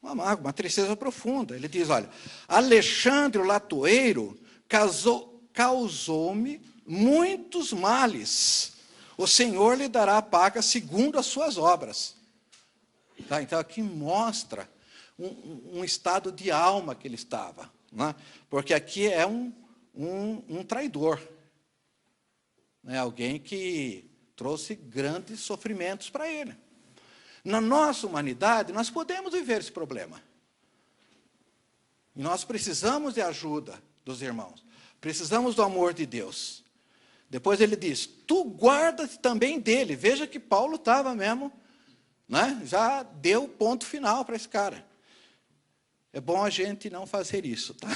uma tristeza profunda. Ele diz: olha, Alexandre o latoeiro causou-me muitos males. O Senhor lhe dará a paga segundo as suas obras. Tá? Então, aqui mostra um estado de alma que ele estava. Né? Porque aqui é um traidor. Né? Alguém que trouxe grandes sofrimentos para ele. Na nossa humanidade, nós podemos viver esse problema. E nós precisamos de ajuda dos irmãos. Precisamos do amor de Deus. Depois ele diz, tu guarda-te também dele. Veja que Paulo estava mesmo, né? Já deu ponto final para esse cara. É bom a gente não fazer isso, tá?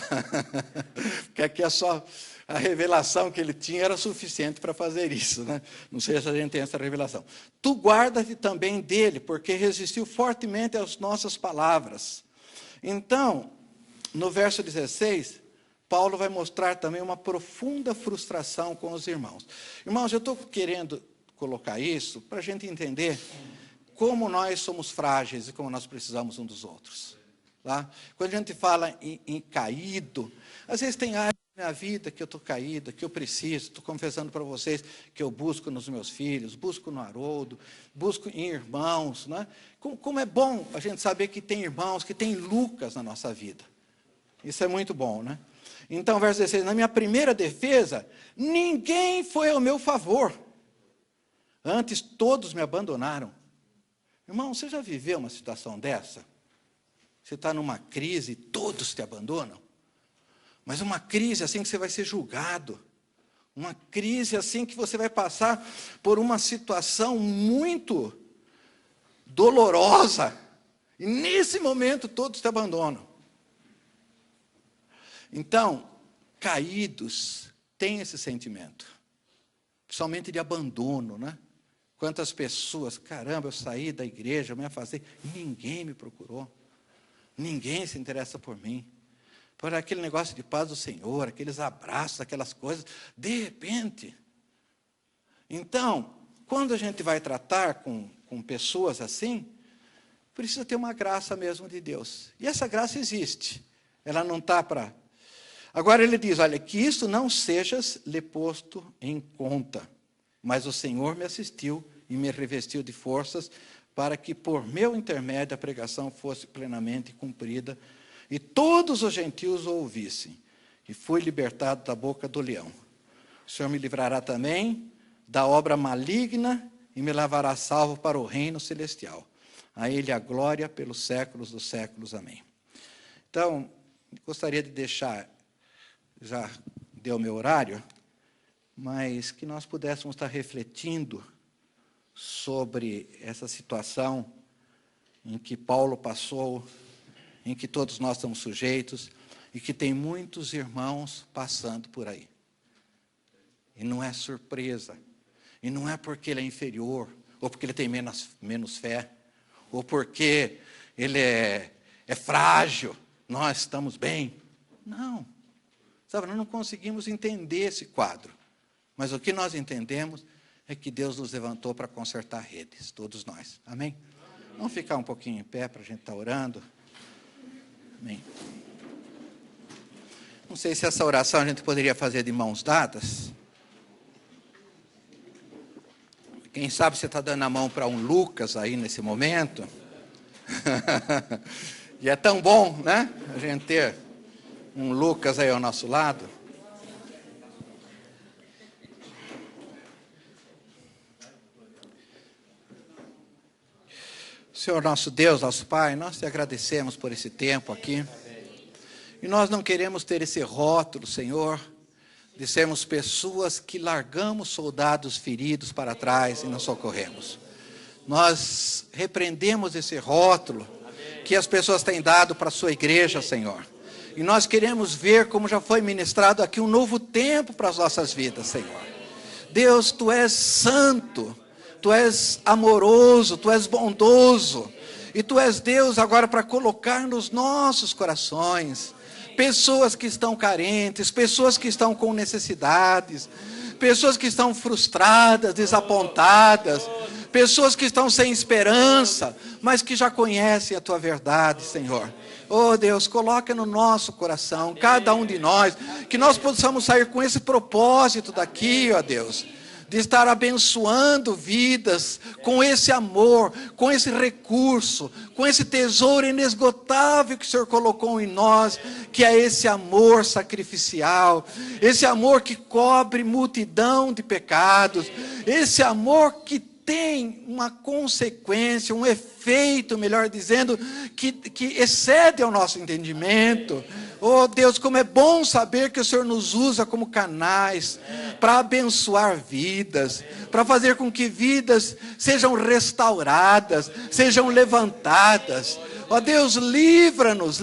Porque aqui é só a revelação que ele tinha era suficiente para fazer isso, né? Não sei se a gente tem essa revelação. Tu guarda-te também dele, porque resistiu fortemente às nossas palavras. Então, no verso 16, Paulo vai mostrar também uma profunda frustração com os irmãos. Irmãos, eu estou querendo colocar isso para a gente entender como nós somos frágeis e como nós precisamos um dos outros. Tá? Quando a gente fala em caído, às vezes tem áreas da minha vida que eu estou caída, que eu preciso, estou confessando para vocês que eu busco nos meus filhos, busco no Haroldo, busco em irmãos. Né? Como é bom a gente saber que tem irmãos, que tem Lucas na nossa vida. Isso é muito bom, né? Então, verso 16, na minha primeira defesa, ninguém foi ao meu favor. Antes, todos me abandonaram. Irmão, você já viveu uma situação dessa? Você está numa crise e todos te abandonam? Mas uma crise assim que você vai ser julgado. Uma crise assim que você vai passar por uma situação muito dolorosa. E nesse momento todos te abandonam. Então, caídos têm esse sentimento. Principalmente de abandono, né? Quantas pessoas, caramba, eu saí da igreja, eu me afastei, ninguém me procurou. Ninguém se interessa por mim. Por aquele negócio de paz do Senhor, aqueles abraços, aquelas coisas, de repente. Então, quando a gente vai tratar com pessoas assim, precisa ter uma graça mesmo de Deus. E essa graça existe. Ela não está para... Agora ele diz, olha, que isso não sejas lhe posto em conta, mas o Senhor me assistiu e me revestiu de forças para que por meu intermédio a pregação fosse plenamente cumprida e todos os gentios o ouvissem. E fui libertado da boca do leão. O Senhor me livrará também da obra maligna e me levará salvo para o reino celestial. A Ele a glória pelos séculos dos séculos. Amém. Então, gostaria de deixar, já deu meu horário, mas que nós pudéssemos estar refletindo sobre essa situação em que Paulo passou, em que todos nós estamos sujeitos, e que tem muitos irmãos passando por aí. E não é surpresa, e não é porque ele é inferior, ou porque ele tem menos fé, ou porque ele é frágil, nós estamos bem. Não. Sabe, nós não conseguimos entender esse quadro. Mas o que nós entendemos é que Deus nos levantou para consertar redes, todos nós. Amém? Vamos ficar um pouquinho em pé para a gente estar orando. Amém. Não sei se essa oração a gente poderia fazer de mãos dadas. Quem sabe você está dando a mão para um Lucas aí nesse momento. E é tão bom, né? A gente ter um Lucas aí ao nosso lado. Senhor nosso Deus, nosso Pai, nós te agradecemos por esse tempo aqui. E nós não queremos ter esse rótulo, Senhor, de sermos pessoas que largamos soldados feridos para trás e não socorremos. Nós repreendemos esse rótulo que as pessoas têm dado para a sua igreja, Senhor. E nós queremos ver, como já foi ministrado aqui, um novo tempo para as nossas vidas, Senhor. Deus, Tu és santo. Tu és amoroso, Tu és bondoso, e Tu és Deus agora para colocar nos nossos corações pessoas que estão carentes, pessoas que estão com necessidades, pessoas que estão frustradas, desapontadas, pessoas que estão sem esperança, mas que já conhecem a Tua verdade, Senhor. Oh Deus, coloca no nosso coração, cada um de nós, que nós possamos sair com esse propósito daqui, ó Deus, de estar abençoando vidas com esse amor, com esse recurso, com esse tesouro inesgotável que o Senhor colocou em nós, que é esse amor sacrificial, esse amor que cobre multidão de pecados, esse amor que tem uma consequência, um efeito, melhor dizendo, que excede ao nosso entendimento. Oh Deus, como é bom saber que o Senhor nos usa como canais para abençoar vidas, para fazer com que vidas sejam restauradas, sejam levantadas. Ó Deus, livra-nos,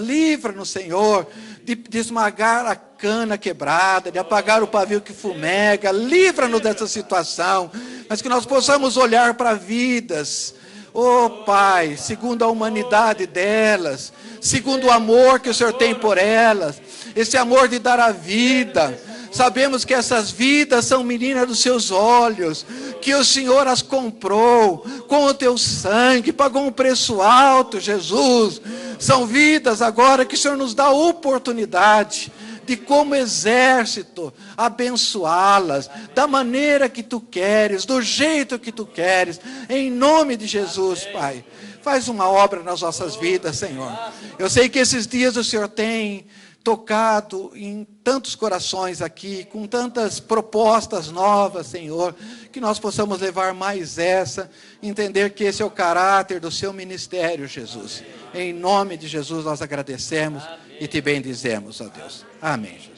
Senhor, de esmagar a cana quebrada, de apagar o pavio que fumega. Livra-nos dessa situação, mas que nós possamos olhar para vidas, oh Pai, segundo a humanidade delas, segundo o amor que o Senhor tem por elas, esse amor de dar a vida. Sabemos que essas vidas são meninas dos seus olhos, que o Senhor as comprou com o teu sangue, pagou um preço alto, Jesus. São vidas agora que o Senhor nos dá a oportunidade de, como exército, abençoá-las da maneira que tu queres, do jeito que tu queres, em nome de Jesus, Pai. Faz uma obra nas nossas vidas, Senhor. Eu sei que esses dias o Senhor tem tocado em tantos corações aqui, com tantas propostas novas, Senhor, que nós possamos levar mais essa, entender que esse é o caráter do seu ministério, Jesus. Em nome de Jesus nós agradecemos e te bendizemos, ó Deus. Amém.